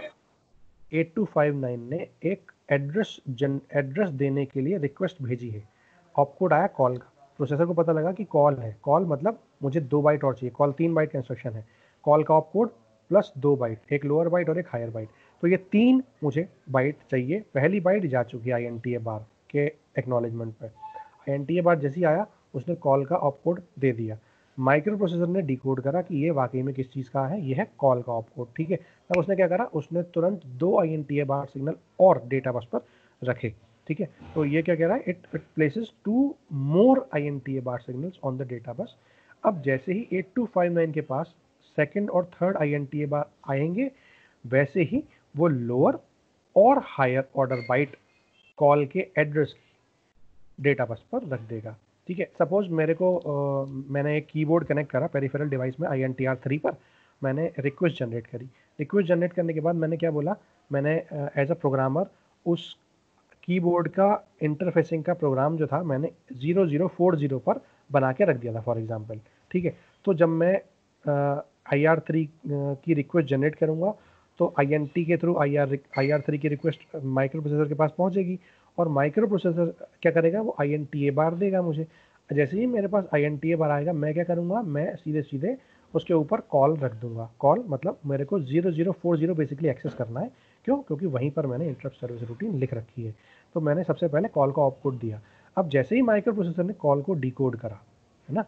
8259 ने एक एड्रेस देने के लिए रिक्वेस्ट भेजी है। ऑपकोड आया कॉल का, प्रोसेसर को पता लगा कि कॉल है, कॉल मतलब मुझे 2 बाइट और चाहिए, कॉल 3 बाइट का इंस्ट्रक्शन है, कॉल का ऑपकोड प्लस 2 बाइट, एक लोअर बाइट और एक हायर बाइट, तो ये 3 मुझे बाइट चाहिए। पहली बाइट जा चुकी है INTA बार के एक्नॉलेजमेंट पर। INTA बार जैसे ही आया, उसने कॉल का ऑपकोड दे दिया। माइक्रो प्रोसेसर ने डिकोड करा कि ये वाकई में किस चीज़ का है, ये है कॉल का ऑपकोड, ठीक है। तब उसने क्या करा, उसने तुरंत 2 INTA बार सिग्नल और डेटा बस पर रखे, ठीक है। तो ये क्या कह रहा है, it places 2 more INTA bar signals on the data bus. अब जैसे ही 8259 के पास सेकंड और थर्ड INTA बार आएंगे, वैसे ही वो लोअर और हायर ऑर्डर बाइट कॉल के एड्रेस डेटा बस पर रख देगा, ठीक है। सपोज मेरे को मैंने एक कीबोर्ड कनेक्ट करा पेरिफेरल डिवाइस में INTR3 पर, मैंने रिक्वेस्ट जनरेट करी। रिक्वेस्ट जनरेट करने के बाद मैंने क्या बोला, मैंने एज अ प्रोग्रामर उस कीबोर्ड का इंटरफेसिंग का प्रोग्राम जो था मैंने 0040 पर बना के रख दिया था फॉर एग्जांपल, ठीक है। तो जब मैं IR3 की रिक्वेस्ट जनरेट करूँगा, तो INT के थ्रू IR3 की रिक्वेस्ट माइक्रो प्रोसेसर के पास पहुँचेगी, और माइक्रो प्रोसेसर क्या करेगा, वो INTA बार देगा मुझे। जैसे ही मेरे पास INTA बार आएगा, मैं क्या करूँगा, मैं सीधे सीधे उसके ऊपर कॉल रख दूंगा। कॉल मतलब मेरे को 0040 बेसिकली एक्सेस करना है, क्यों, क्योंकि वहीं पर मैंने इंटरप्ट सर्विस रूटीन लिख रखी है। तो मैंने सबसे पहले कॉल का ऑपकोड दिया। अब जैसे ही माइक्रो प्रोसेसर ने कॉल को डिकोड करा, है ना,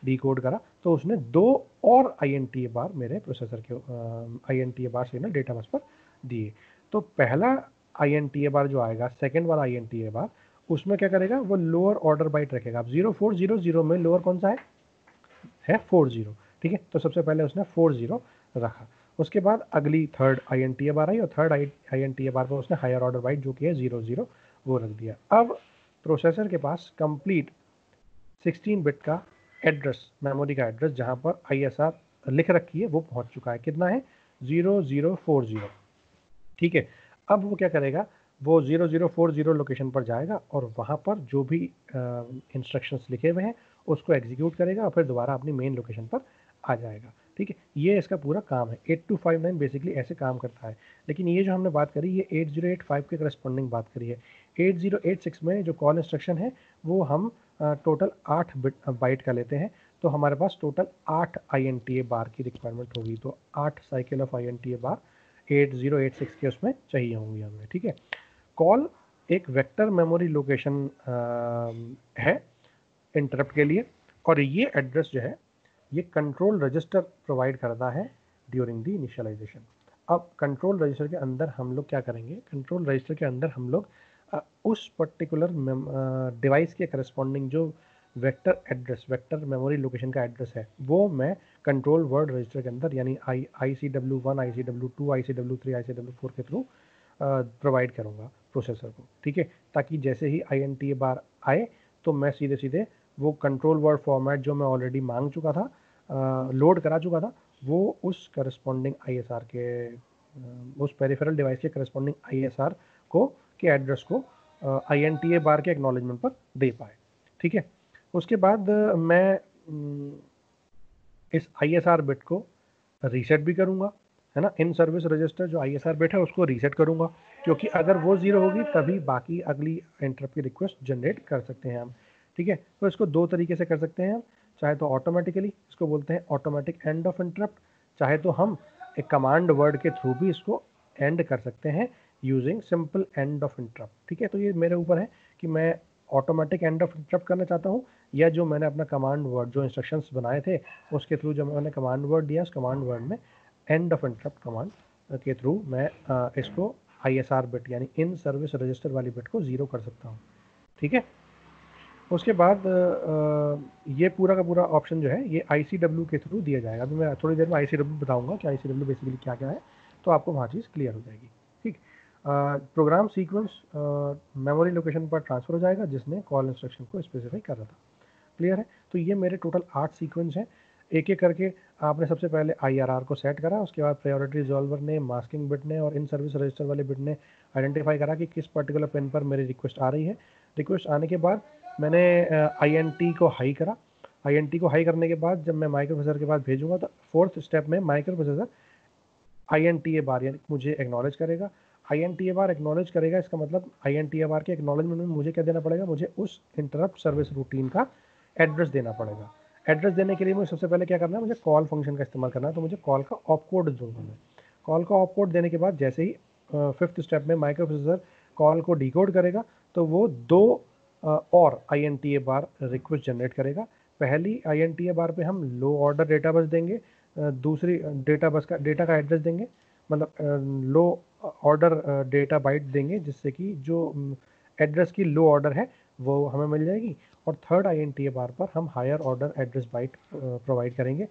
डिकोड करा, तो उसने 2 और INTA बार मेरे प्रोसेसर के INTA बार सिग्नल डेटा बस पर दिए। तो पहला INTA बार जो आएगा, सेकेंड वाला INTA बार, उसमें क्या करेगा, वो लोअर ऑर्डर बाइट रखेगा। अब 0400 में लोअर कौन सा है 40, ठीक है। तो सबसे पहले उसने 40 रखा। उसके बाद अगली थर्ड INTA बार आई, और थर्ड INTA बार पर उसने हायर ऑर्डर बाइट जो कि है 00 वो रख दिया। अब प्रोसेसर के पास कंप्लीट 16 बिट का एड्रेस, मेमोरी का एड्रेस जहां पर ISR लिख रखी है, वो पहुंच चुका है। कितना है, 0040, ठीक है। अब वो क्या करेगा, वो 0040 लोकेशन पर जाएगा, और वहाँ पर जो भी इंस्ट्रक्शंस लिखे हुए हैं उसको एग्जीक्यूट करेगा, और फिर दोबारा अपनी मेन लोकेशन पर आ जाएगा, ठीक है। ये इसका पूरा काम है। 8259 बेसिकली ऐसे काम करता है। लेकिन ये जो हमने बात करी, ये 8085 के करस्पॉन्डिंग बात करी है। 8086 में जो कॉल इंस्ट्रक्शन है, वो हम टोटल 8 बाइट का लेते हैं। तो हमारे पास टोटल 8 INTA बार की रिक्वायरमेंट होगी। तो 8 साइकिल ऑफ INTA बार 8086 के उसमें चाहिए होंगी हमें, ठीक है। कॉल एक वेक्टर मेमोरी लोकेशन है इंटरप्ट के लिए, और ये एड्रेस जो है, ये कंट्रोल रजिस्टर प्रोवाइड करता है ड्यूरिंग द इनिशियलाइजेशन। अब कंट्रोल रजिस्टर के अंदर हम लोग क्या करेंगे, कंट्रोल रजिस्टर के अंदर हम लोग उस पर्टिकुलर डिवाइस के करस्पॉन्डिंग जो vector address, vector memory location का एड्रेस है, वो मैं कंट्रोल वर्ड रजिस्टर के अंदर यानी ICW1, ICW2, ICW3, ICW4 के थ्रू प्रोवाइड करूँगा प्रोसेसर को, ठीक है। ताकि जैसे ही INTA बार आए, तो मैं सीधे सीधे वो कंट्रोल वर्ड फॉर्मेट जो मैं ऑलरेडी मांग चुका था, लोड करा चुका था, वो उस करस्पॉन्डिंग ISR के उस पेरिफेरल डिवाइस के करस्पॉन्डिंग ISR को के एड्रेस को INTA बार के एक्नॉलेजमेंट पर दे पाए, ठीक है। उसके बाद मैं इस ISR बिट को रीसेट भी करूँगा, है ना। इन सर्विस रजिस्टर जो ISR बिट है उसको रीसेट करूँगा, क्योंकि अगर वो 0 होगी तभी बाकी अगली इंटरप्ट की रिक्वेस्ट जनरेट कर सकते हैं हम, ठीक है। तो इसको 2 तरीके से कर सकते हैं हम, चाहे तो ऑटोमेटिकली, इसको बोलते हैं ऑटोमेटिक एंड ऑफ इंटरप्ट, चाहे तो हम एक कमांड वर्ड के थ्रू भी इसको एंड कर सकते हैं using simple end of interrupt. ठीक है, तो ये मेरे ऊपर है कि मैं ऑटोमेटिक एंड ऑफ इंटरप्ट करना चाहता हूँ या जो मैंने अपना कमांड वर्ड जो इंस्ट्रक्शंस बनाए थे उसके थ्रू जो मैंने कमांड वर्ड दिया उस कमांड वर्ड में एंड ऑफ इंटरप्ट कमांड के थ्रू मैं इसको ISR बिट यानी इन सर्विस रजिस्टर वाली बिट को 0 कर सकता हूँ। ठीक है, उसके बाद ये पूरा का पूरा ऑप्शन जो है ये ICW के थ्रू दिया जाएगा। अभी मैं थोड़ी देर में ICW बताऊंगा कि ICW बेसिकली क्या क्या है, तो आपको वहाँ चीज़ क्लियर हो जाएगी। ठीक, प्रोग्राम सीक्वेंस मेमोरी लोकेशन पर ट्रांसफर हो जाएगा जिसने कॉल इंस्ट्रक्शन को स्पेसिफाई कर रहा था। क्लियर है, तो ये मेरे टोटल 8 सीक्वेंस हैं। एक एक करके आपने सबसे पहले IRR को सेट करा, उसके बाद प्रायोरिटी रिजॉल्वर ने, मास्किंग बिट ने और इन सर्विस रजिस्टर वाले बिट ने आइडेंटिफाई करा कि किस पर्टिकुलर पिन पर मेरी रिक्वेस्ट आ रही है। रिक्वेस्ट आने के बाद मैंने INT को हाई करा। INT को हाई करने के बाद जब मैं माइक्रो प्रोसेसर के पास भेजूंगा तो फोर्थ स्टेप में माइक्रो प्रोसेसर INTA बार यानी मुझे एक्नॉलेज करेगा। INTA बार एक्नॉलेज करेगा, इसका मतलब INTA बार के एक्नॉलेजमेंट में मुझे क्या देना पड़ेगा, मुझे उस इंटरप्ट सर्विस रूटीन का एड्रेस देना पड़ेगा। एड्रेस देने के लिए मुझे सबसे पहले क्या करना है, मुझे कॉल फंक्शन का इस्तेमाल करना है, तो मुझे कॉल का ऑप कोड दूंगा मैं। कॉल का ऑप कोड देने के बाद जैसे ही फिफ्थ स्टेप में माइक्रो प्रोसेसर कॉल को डिकोड करेगा तो वो दो और INTA बार रिक्वेस्ट जनरेट करेगा। पहली INTA बार पे हम लो ऑर्डर डेटा बस देंगे, दूसरी डेटा बस का डेटा का एड्रेस देंगे, मतलब लो ऑर्डर डेटा बाइट देंगे जिससे कि जो एड्रेस की लो ऑर्डर है वो हमें मिल जाएगी। और थर्ड INTA बार पर हम higher order address byte provide करेंगे।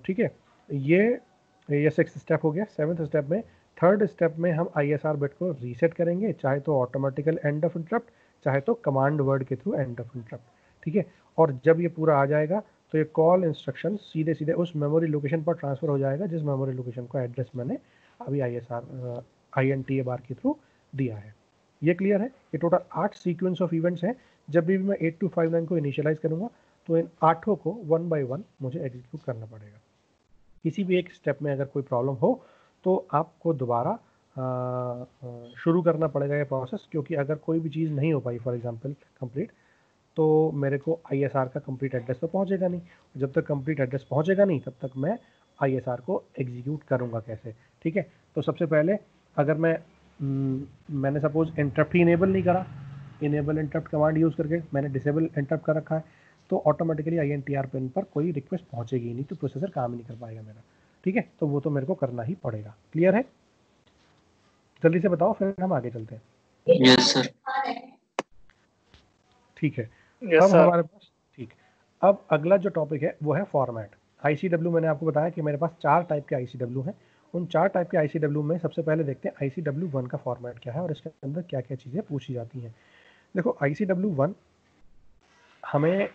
ठीक है, ये सिक्स स्टेप हो गया। सेवन्थ स्टेप में थर्ड स्टेप में हम ISR बिट को रीसेट करेंगे, चाहे तो ऑटोमेटिकल एंड ऑफ इंटरप्ट चाहे तो कमांड वर्ड के थ्रू एंड ऑफ इंटरप्ट। ठीक है, और जब ये पूरा आ जाएगा तो ये कॉल इंस्ट्रक्शन सीधे सीधे उस मेमोरी लोकेशन पर ट्रांसफर हो जाएगा जिस मेमोरी लोकेशन का एड्रेस मैंने अभी INTA बार के थ्रू दिया है। ये क्लियर है, ये टोटल 8 सीक्वेंस ऑफ इवेंट्स हैं। जब भी मैं 8259 को इनिशियलाइज करूंगा तो इन 8 को वन बाय वन मुझे एग्जीक्यूट करना पड़ेगा। किसी भी एक स्टेप में अगर कोई प्रॉब्लम हो तो आपको दोबारा शुरू करना पड़ेगा ये प्रोसेस, क्योंकि अगर कोई भी चीज़ नहीं हो पाई फॉर एग्जांपल कंप्लीट, तो मेरे को ISR का कंप्लीट एड्रेस तो पहुंचेगा नहीं। जब तक कंप्लीट एड्रेस पहुंचेगा नहीं तब तक मैं ISR को एग्जीक्यूट करूंगा कैसे। ठीक है, तो सबसे पहले अगर मैंने सपोज इंटरप्ट ही इनेबल नहीं करा, इनेबल इंटरप्ट कमांड यूज़ करके मैंने डिसेबल इंटरप्ट कर रखा है, तो ऑटोमेटिकली INTR पिन पर कोई रिक्वेस्ट पहुंचेगी नहीं, तो प्रोसेसर काम ही नहीं कर पाएगा मेरा। ठीक है, तो वो तो मेरे को करना ही पड़ेगा। क्लियर है, जल्दी से बताओ फिर हम आगे चलते हैं। Yes sir. ठीक है, यस अब सर। हमारे पास ठीक, अब अगला जो टॉपिक है वो है फॉर्मेट। ICW मैंने आपको बताया कि मेरे पास 4 टाइप के ICW हैं। उन 4 टाइप के ICW में सबसे पहले देखते हैं ICW1 का फॉर्मेट क्या है और इसके अंदर क्या क्या चीज़ें पूछी जाती हैं। देखो, ICW1 हमें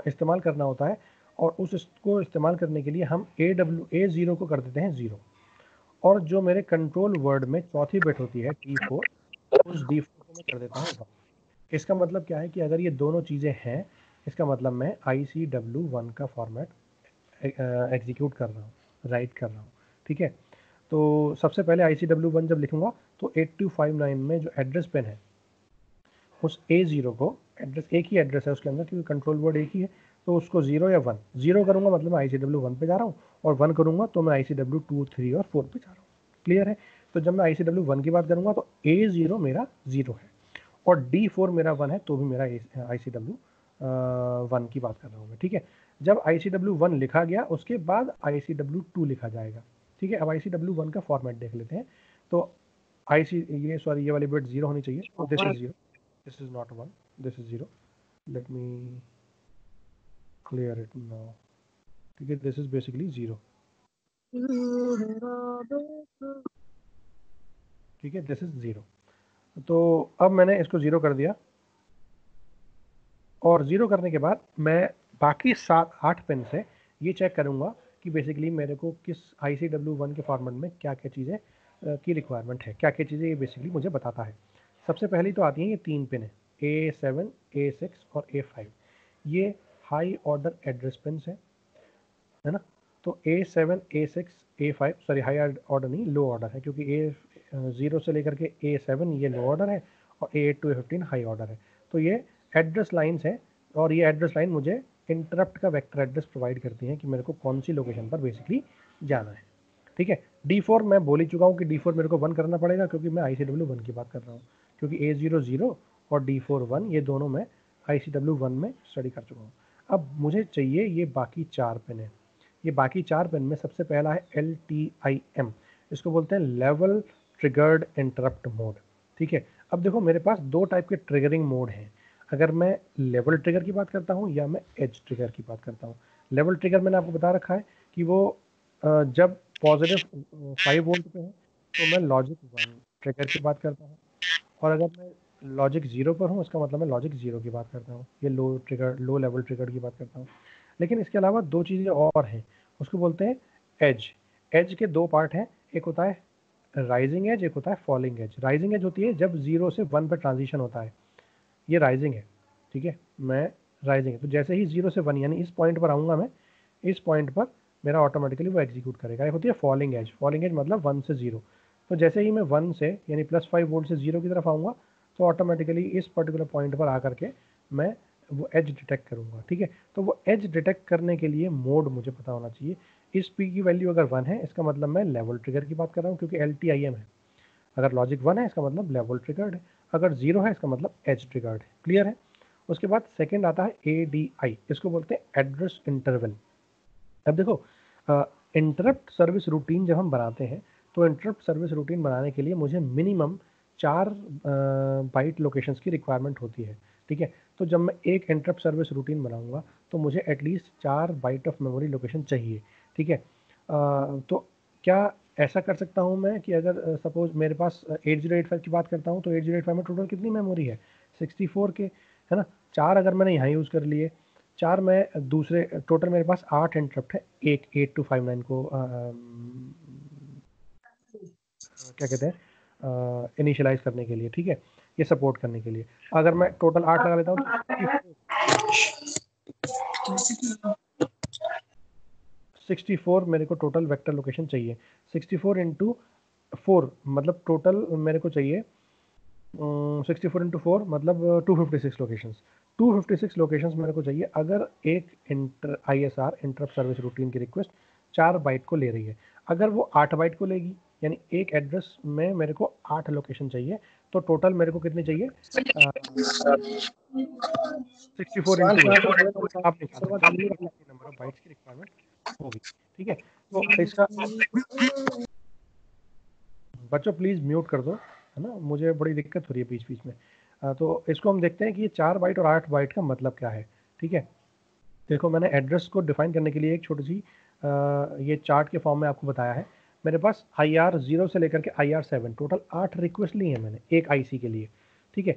इस्तेमाल करना होता है और उसको इस्तेमाल करने के लिए हम A0 को कर देते हैं 0, और जो मेरे कंट्रोल वर्ड में चौथी बिट होती है D4, उस D4 को मैं कर देता हूँ 1। इसका मतलब क्या है कि अगर ये दोनों चीज़ें हैं, इसका मतलब मैं ICW1 का फॉर्मेट एग्जीक्यूट कर रहा हूँ, राइट कर रहा हूँ। ठीक है, तो सबसे पहले ICW1 जब लिखूंगा तो 8259 में जो एड्रेस पेन है उस A0 को, एड्रेस एक ही एड्रेस है उसके अंदर क्योंकि कंट्रोल वर्ड एक ही है, तो उसको 0 या 1, 0 करूँगा मतलब मैं ICW1 पे जा रहा हूँ और 1 करूँगा तो मैं ICW2, 3 और 4 पे जा रहा हूँ। क्लियर है, तो जब मैं ICW1 की बात करूँगा तो A0 मेरा 0 है और D4 मेरा 1 है, तो भी मेरा ICW1 की बात कर रहा हूँ मैं। ठीक है, जब ICW1 लिखा गया उसके बाद ICW2 लिखा जाएगा। ठीक है, अब ICW1 का फॉर्मेट देख लेते हैं। तो ये वाली बिट 0 होनी चाहिए, तो this is 0, this is not 1, this is 0. Let me clear it now. ठीक है, this is basically 0. ठीक है, this is 0. तो अब मैंने इसको 0 कर दिया और 0 करने के बाद मैं बाकी 7-8 पिन से ये चेक करूँगा कि बेसिकली मेरे को किस ICW1 के फॉर्मेट में क्या क्या चीज़ें की रिक्वायरमेंट है, क्या क्या चीज़ें ये बेसिकली मुझे बताता है। सबसे पहली तो आती है ये 3 पिन है, A7, A6 और A5। ये हाई ऑर्डर एड्रेस पिन्स है ना। तो A7, A6, A5 sorry high order नहीं, लो ऑर्डर है, क्योंकि A0 से लेकर के A7 ये लो ऑर्डर है और A8 to A15 high order है। तो ये एड्रेस लाइन्स है और ये एड्रेस लाइन मुझे इंटरप्ट का वेक्टर एड्रेस प्रोवाइड करती है कि मेरे को कौन सी लोकेशन पर बेसिकली जाना है। ठीक है। D4 मैं बोल ही चुका हूँ कि D4 मेरे को 1 करना पड़ेगा क्योंकि मैं ICW 1 की बात कर रहा हूँ, क्योंकि A0 0 और D4 1 ये दोनों मैं ICW 1 में स्टडी कर चुका हूँ। अब मुझे चाहिए ये बाकी 4 पिन है। ये बाकी 4 पिन में सबसे पहला है LTIM, इसको बोलते हैं लेवल ट्रिगर्ड इंटरप्ट मोड। ठीक है। अब देखो मेरे पास 2 टाइप के ट्रिगरिंग मोड हैं, अगर मैं लेवल ट्रिगर की बात करता हूँ या मैं एज ट्रिगर की बात करता हूँ। लेवल ट्रिगर मैंने आपको बता रखा है कि वो जब पॉजिटिव 5 वोल्ट पे है तो मैं लॉजिक 1 ट्रिगर की बात करता हूँ, और अगर मैं लॉजिक 0 पर हूँ इसका मतलब मैं लॉजिक 0 की बात करता हूँ, ये लो लेवल ट्रिगर की बात करता हूँ। लेकिन इसके अलावा 2 चीज़ें और हैं, उसको बोलते हैं एज। एज के 2 पार्ट हैं, एक होता है राइजिंग एज, एक होता है फॉलिंग एज। राइजिंग एज होती है जब 0 से 1 पर ट्रांजिशन होता है, ये राइजिंग है। ठीक है, मैं राइजिंग है तो जैसे ही 0 से 1 यानी इस पॉइंट पर आऊँगा मैं, इस पॉइंट पर मेरा ऑटोमेटिकली वो एग्जीक्यूट करेगा। एक होती है फॉलिंग एज। फॉलिंग एज मतलब 1 से 0, तो जैसे ही मैं 1 से यानी +5 वोल्ट से 0 की तरफ आऊँगा तो ऑटोमेटिकली इस पर्टिकुलर पॉइंट पर आकर के मैं वो एज डिटेक्ट करूँगा। ठीक है, तो वो एज डिटेक्ट करने के लिए मोड मुझे पता होना चाहिए। इस पी की वैल्यू अगर 1 है इसका मतलब मैं लेवल ट्रिगर की बात कर रहा हूँ क्योंकि LTIM है। अगर लॉजिक 1 है इसका मतलब लेवल ट्रिगर्ड है, अगर 0 है इसका मतलब एज ट्रिगर्ड है। क्लियर है। उसके बाद सेकंड आता है ADI, इसको बोलते हैं एड्रेस इंटरवल। अब देखो इंटरप्ट सर्विस रूटीन जब हम बनाते हैं तो इंटरप्ट सर्विस रूटीन बनाने के लिए मुझे मिनिमम 4 बाइट लोकेशंस की रिक्वायरमेंट होती है। ठीक है, तो जब मैं एक इंटरप्ट सर्विस रूटीन बनाऊंगा तो मुझे at least 4 byte of memory location चाहिए। ठीक है, तो क्या ऐसा कर सकता हूँ मैं कि अगर सपोज मेरे पास 8085 की बात करता हूँ तो 8085 में टोटल कितनी मेमोरी है, 64 के, है ना। 4 अगर मैंने यहाँ यूज़ कर लिए, 4 मैं दूसरे, टोटल मेरे पास 8 इंटरप्ट है, एक 8259 को क्या कहते हैं इनिशियलाइज करने के लिए। ठीक है, ये सपोर्ट करने के लिए अगर मैं टोटल 8 लगा लेता हूँ तो 64 मेरे को टोटल वेक्टर लोकेशन चाहिए। 64 इंटू 4 मतलब टोटल मेरे को चाहिए 64 इंटू 4 मतलब 256 लोकेशंस। 256 लोकेशंस मेरे को चाहिए अगर एक ISR इंटरप्ट सर्विस रूटीन की रिक्वेस्ट 4 बाइट को ले रही है। अगर वो 8 बाइट को लेगी यानी एक एड्रेस में मेरे को 8 लोकेशन चाहिए, तो टोटल मेरे को कितनी चाहिए 64 इंटू आप निकाल सकते हो कितनी नंबर ऑफ बाइट्स की रिक्वायरमेंट होगी। ठीक है, तो इसका बच्चों प्लीज़ म्यूट कर दो, है ना, मुझे बड़ी दिक्कत हो रही है बीच बीच में। तो इसको हम देखते हैं कि ये 4 बाइट और 8 बाइट का मतलब क्या है। ठीक है, देखो मैंने एड्रेस को डिफाइन करने के लिए एक छोटी सी ये चार्ट के फॉर्म में आपको बताया है। मेरे पास IR 0 से लेकर के IR 7 टोटल 8 रिक्वेस्ट ली है मैंने एक IC के लिए। ठीक है,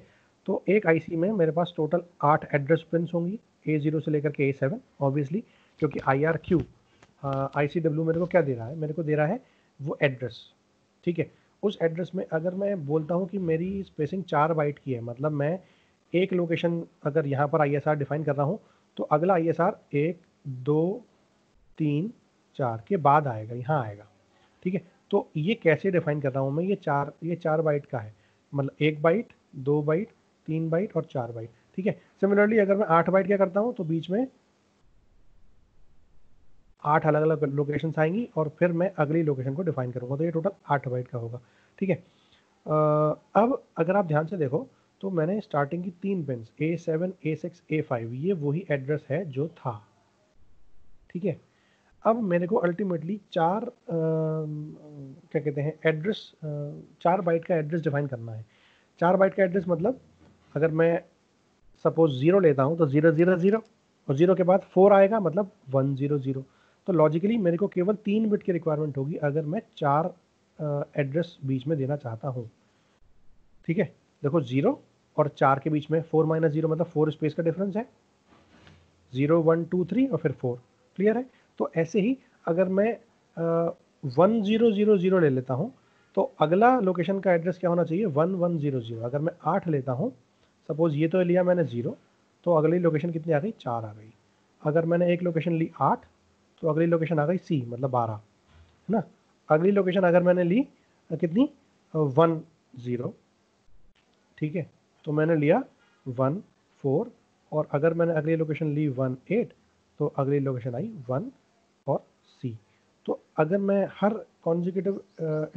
तो एक IC में मेरे पास टोटल 8 एड्रेस पिन्स होंगी, A0 से लेकर के A7 ऑब्वियसली, क्योंकि IRQ ICW मेरे को क्या दे रहा है, मेरे को दे रहा है वो एड्रेस। ठीक है, उस एड्रेस में अगर मैं बोलता हूँ कि मेरी स्पेसिंग 4 बाइट की है, मतलब मैं एक लोकेशन अगर यहाँ पर ISR डिफाइन कर रहा हूँ तो अगला ISR 1 2 3 4 के बाद आएगा, यहाँ आएगा। ठीक है, तो ये कैसे डिफाइन कर रहा हूँ मैं, ये 4 बाइट का है, मतलब 1 बाइट 2 बाइट 3 बाइट और 4 बाइट। ठीक है, सिमिलरली अगर मैं 8 बाइट क्या करता हूँ तो बीच में 8 अलग अलग लोकेशन आएंगी और फिर मैं अगली लोकेशन को डिफाइन करूँगा, तो ये टोटल 8 बाइट का होगा। ठीक है, अब अगर आप ध्यान से देखो तो मैंने स्टार्टिंग की 3 पिन्स A7 A6 A5 ये वही एड्रेस है जो था। ठीक है, अब मेरे को अल्टीमेटली 4 क्या कहते हैं एड्रेस, 4 बाइट का एड्रेस डिफाइन करना है। 4 बाइट का एड्रेस मतलब अगर मैं सपोज 0 लेता हूँ तो 000 और 0 के बाद 4 आएगा मतलब 100। तो लॉजिकली मेरे को केवल 3 बिट की रिक्वायरमेंट होगी अगर मैं 4 एड्रेस बीच में देना चाहता हूँ। ठीक है, देखो 0 और 4 के बीच में 4 - 0 मतलब 4 स्पेस का डिफरेंस है, 0 1 2 3 और फिर 4। क्लियर है। तो ऐसे ही अगर मैं 1000 ले लेता हूँ तो अगला लोकेशन का एड्रेस क्या होना चाहिए 1100। अगर मैं 8 लेता हूँ, सपोज ये तो लिया मैंने 0, तो अगली लोकेशन कितनी आ गई 4 आ गई। अगर मैंने एक लोकेशन ली 8 तो अगली लोकेशन आ गई C मतलब 12, है ना। अगली लोकेशन अगर मैंने ली कितनी 10, ठीक है, तो मैंने लिया 1 4, और अगर मैंने अगली लोकेशन ली 1 8 तो अगली लोकेशन आई 1 और C। तो अगर मैं हर कॉन्जिक्यूटिव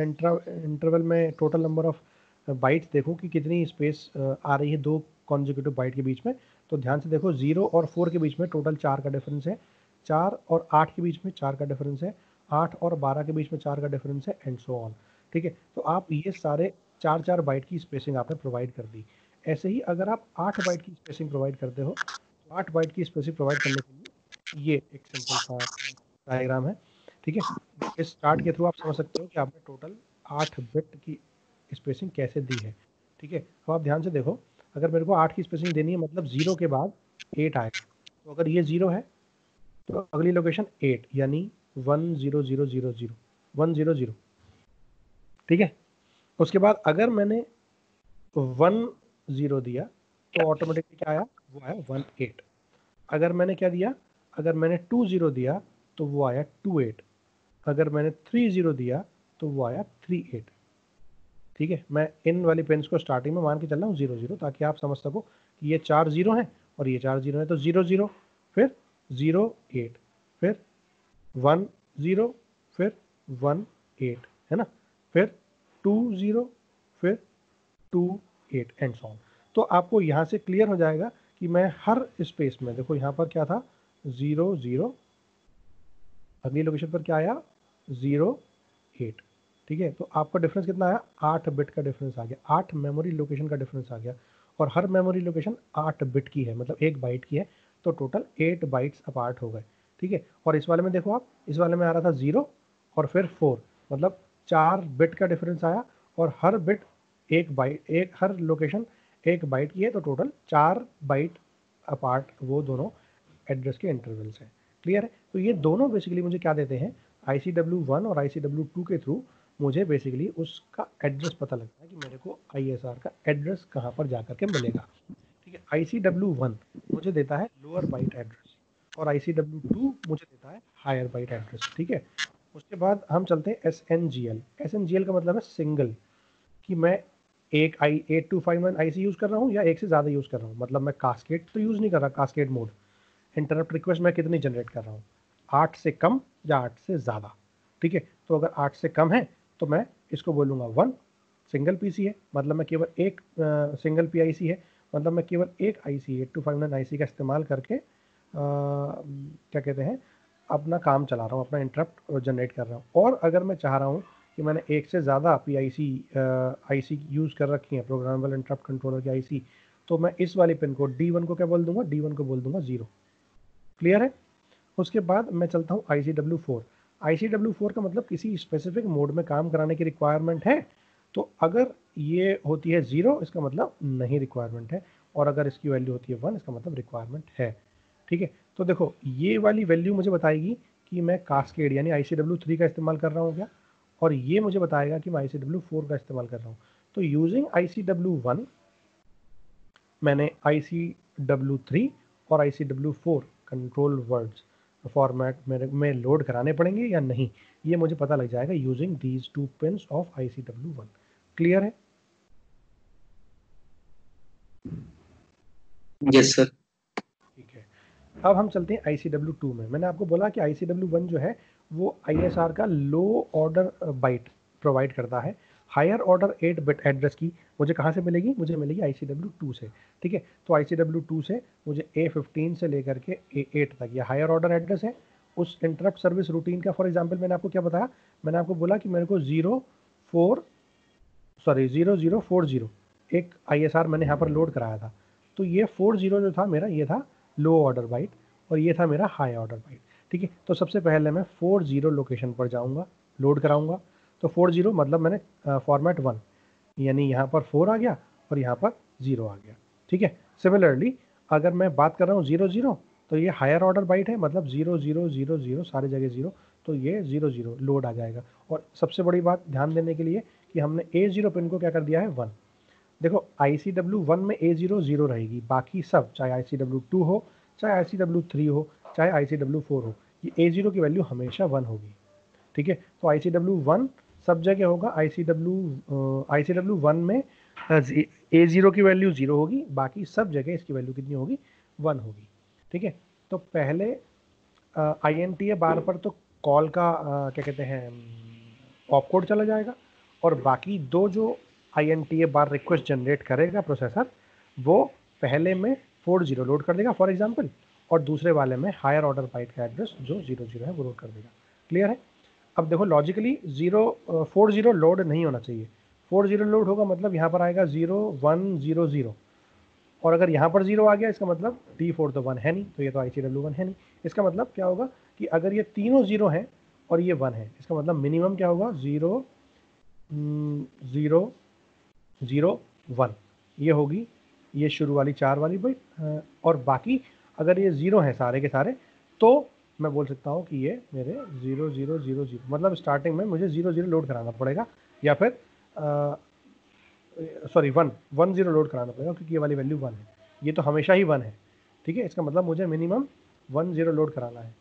इंटरवल में टोटल नंबर ऑफ बाइट्स देखूं कि कितनी स्पेस आ रही है दो कॉन्जिक्यूटिव बाइट के बीच में, तो ध्यान से देखो 0 और 4 के बीच में टोटल 4 का डिफरेंस है, 4 और 8 के बीच में 4 का डिफरेंस है, 8 और 12 के बीच में 4 का डिफरेंस है, एंड सो ऑन। ठीक है, तो आप ये सारे 4 बाइट की स्पेसिंग आपने प्रोवाइड कर दी। ऐसे ही अगर आप 8 बाइट की स्पेसिंग प्रोवाइड करते हो, तो 8 बाइट की स्पेसिंग प्रोवाइड करने के लिए ये एक सिंपल सा डायग्राम है। ठीक है, इस चार्ट के थ्रू आप समझ सकते हो कि आपने टोटल 8 बिट की स्पेसिंग कैसे दी है। ठीक है, अब आप ध्यान से देखो, अगर मेरे को 8 की स्पेसिंग देनी है मतलब 0 के बाद 8 आएगा, तो अगर ये 0 है तो अगली लोकेशन 8 यानी 1 0 0 0 0 1 0 0। ठीक है, उसके बाद अगर मैंने 1 0 दिया तो ऑटोमेटिकली क्या आया, वो आया 1 8। अगर मैंने क्या दिया, अगर मैंने 2 0 दिया तो वो आया 2 8। अगर मैंने 3 0 दिया तो वो आया 3 8। ठीक है, मैं इन वाली पेन्स को स्टार्टिंग में मान के चल रहा हूँ 0 0, ताकि आप समझ सको कि ये 4 0 हैं और ये 4 0 हैं, तो 0 0 फिर 0 8 फिर 1 0 फिर 1 8 है ना, फिर 2 0 फिर 2 8 एंड सो ऑन। तो आपको यहाँ से क्लियर हो जाएगा कि मैं हर स्पेस में, देखो यहाँ पर क्या था 0 0, अगली लोकेशन पर क्या आया 0 8। ठीक है, तो आपका डिफरेंस कितना आया, 8 बिट का डिफरेंस आ गया, 8 मेमोरी लोकेशन का डिफरेंस आ गया, और हर मेमोरी लोकेशन 8 बिट की है, मतलब 1 बाइट की है, तो टोटल 8 बाइट्स अपार्ट हो गए। ठीक है, और इस वाले में देखो आप, इस वाले में आ रहा था 0 और फिर 4, मतलब 4 बिट का डिफरेंस आया, और हर बिट 1 बाइट, एक हर लोकेशन 1 बाइट की है, तो टोटल 4 बाइट अपार्ट वो दोनों एड्रेस के इंटरवल्स हैं। क्लियर है, तो ये दोनों बेसिकली मुझे क्या देते हैं, ICW1 और ICW2 के थ्रू मुझे बेसिकली उसका एड्रेस पता लगता है कि मेरे को ISR का एड्रेस कहाँ पर जा करके मिलेगा। ठीक है, ICW1 मुझे देता है लोअर बाइट एड्रेस और ICW2 मुझे देता है हायर बाइट एड्रेस। ठीक है, उसके बाद हम चलते हैं SNGL। SNGL का मतलब है सिंगल, कि मैं एक 8251 IC यूज़ कर रहा हूँ या एक से ज़्यादा यूज़ कर रहा हूँ, मतलब मैं कास्केड तो यूज़ नहीं कर रहा, कास्केड मोड। इंटरप्ट रिक्वेस्ट मैं कितनी जनरेट कर रहा हूँ, 8 से कम या 8 से ज़्यादा। ठीक है, तो अगर 8 से कम है तो मैं इसको बोलूँगा 1, सिंगल पीसी है, मतलब मैं केवल एक सिंगल PIC है, मतलब मैं केवल एक IC 8259 IC का इस्तेमाल करके क्या कहते हैं, अपना काम चला रहा हूँ, अपना इंटरप्ट जनरेट कर रहा हूँ। और अगर मैं चाह रहा हूँ कि मैंने एक से ज़्यादा IC यूज़ कर रखी है, प्रोग्रामेबल इंटरप्ट कंट्रोलर की IC, तो मैं इस वाली पिन को D1 को क्या बोल दूंगा, D1 को बोल दूंगा 0। क्लियर है, उसके बाद मैं चलता हूँ ICW4। ICW4 का मतलब किसी स्पेसिफिक मोड में काम कराने की रिक्वायरमेंट है, तो अगर ये होती है 0 इसका मतलब नहीं रिक्वायरमेंट है, और अगर इसकी वैल्यू होती है 1 इसका मतलब रिक्वायरमेंट है। ठीक है, तो देखो ये वाली वैल्यू मुझे बताएगी कि मैं कास्केड यानी ICW3 का इस्तेमाल कर रहा हूँ क्या, और ये मुझे बताएगा कि मैं ICW4 का इस्तेमाल कर रहा हूँ। तो यूजिंग ICW1 मैंने ICW3 और ICW4 कंट्रोल वर्ड्स फॉर्मेट मेरे में लोड कराने पड़ेंगे या नहीं, ये मुझे पता लग जाएगा using these 2 pins of ICW1। Clear है, यस सर। ठीक है। अब हम चलते हैं ICW2 में। मैंने आपको बोला कि ICW1 जो है वो ISR का लो ऑर्डर बाइट प्रोवाइड करता है। हायर ऑर्डर 8 बिट एड्रेस की मुझे कहाँ से मिलेगी, मुझे मिलेगी ICW2 से। ठीक है, तो ICW2 से मुझे A15 से लेकर के A8 तक ये हायर ऑर्डर एड्रेस है। उस इंटरप्ट सर्विस रूटीन का फॉर एग्जांपल मैंने आपको क्या बताया, मैंने आपको बोला कि मेरे को 0040 एक ISR मैंने यहाँ पर लोड कराया था। तो ये 40 जो था मेरा, ये था लो ऑर्डर बाइट और ये था मेरा हाई ऑर्डर बाइट। ठीक है, तो सबसे पहले मैं 40 लोकेशन पर जाऊँगा, लोड कराऊँगा। तो 40 मतलब मैंने फॉर्मेट 1 यानी यहाँ पर 4 आ गया और यहाँ पर 0 आ गया। ठीक है, सिमिलरली अगर मैं बात कर रहा हूँ 00, तो ये हायर ऑर्डर बाइट है, मतलब 0 0 0 0 सारी जगह 0, तो ये 0 0 लोड आ जाएगा। और सबसे बड़ी बात ध्यान देने के लिए कि हमने A0 पिन को क्या कर दिया है 1। देखो ICW1 में A0 0 रहेगी, बाकी सब चाहे ICW2 हो, चाहे ICW3 हो, चाहे ICW4 हो, ये A0 की वैल्यू हमेशा 1 होगी। ठीक है, तो ICW1 सब जगह होगा, ICW1 में A0 की वैल्यू 0 होगी, बाकी सब जगह इसकी वैल्यू कितनी होगी, 1 होगी। ठीक है, तो पहले INTA बार पर तो कॉल का क्या कहते हैं ऑपकोड चला जाएगा, और बाकी दो जो INTA बार रिक्वेस्ट जनरेट करेगा प्रोसेसर, वो पहले में 40 लोड कर देगा फॉर एग्जांपल, और दूसरे वाले में हायर ऑर्डर बाइट का एड्रेस जो 00 है वो लोड कर देगा। क्लियर है? अब देखो लॉजिकली 40 लोड नहीं होना चाहिए। 40 लोड होगा मतलब यहाँ पर आएगा 0100, और अगर यहाँ पर 0 आ गया इसका मतलब D4 तो 1 है नहीं, तो ये तो ICW1 है नहीं। इसका मतलब क्या होगा कि अगर ये तीनों 0 हैं और ये 1 है, इसका मतलब मिनिमम क्या होगा 0 0 0 1, ये होगी ये शुरू वाली 4 वाली बाइट, और बाकी अगर ये 0 है सारे के सारे, तो मैं बोल सकता हूँ कि ये मेरे 0000, मतलब स्टार्टिंग में मुझे 00 लोड कराना पड़ेगा, या फिर सॉरी 110 लोड कराना पड़ेगा, क्योंकि ये वाली वैल्यू 1 है, ये तो हमेशा ही 1 है। ठीक है, इसका मतलब मुझे मिनिमम 10 लोड कराना है।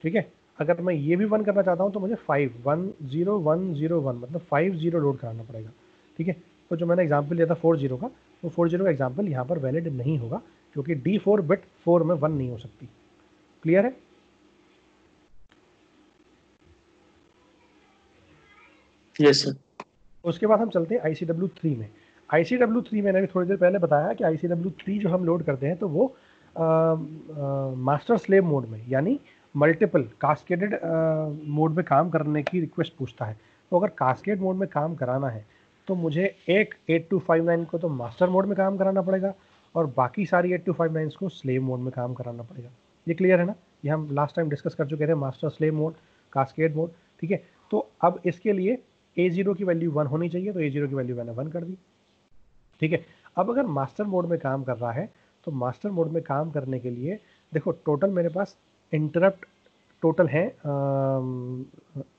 ठीक है, अगर मैं ये भी 1 करना चाहता हूँ तो मुझे 510101 मतलब 50 लोड कराना पड़ेगा। ठीक है, तो जो मैंने एग्जाम्पल लिया था 40 का, वो 40 का एग्जाम्पल यहाँ पर वैलिड नहीं होगा, क्योंकि D4 बिट 4 में 1 नहीं हो सकती। क्लियर है? Yes sir. उसके बाद हम चलते हैं ICW3 में। ICW3 मैंने भी थोड़ी देर पहले बताया कि ICW3 जो हम लोड करते हैं तो वो मास्टर स्लेव मोड में, यानी मल्टीपल कास्केडेड मोड में काम करने की रिक्वेस्ट पूछता है। तो अगर कास्केड मोड में काम कराना है तो मुझे एक 8259 को तो मास्टर मोड में काम कराना पड़ेगा, और बाकी सारी 8259 को स्लेव मोड में काम कराना पड़ेगा। ये क्लियर है ना? ये हम लास्ट टाइम डिस्कस कर चुके थे, master slave mode, cascade mode. ठीक है, तो अब इसके लिए A0 की वैल्यू 1 होनी चाहिए, तो A0 की वैल्यू मैंने 1 कर दी। ठीक है, अब अगर मास्टर मोड में काम कर रहा है तो मास्टर मोड में काम करने के लिए देखो टोटल मेरे पास इंटरप्ट टोटल है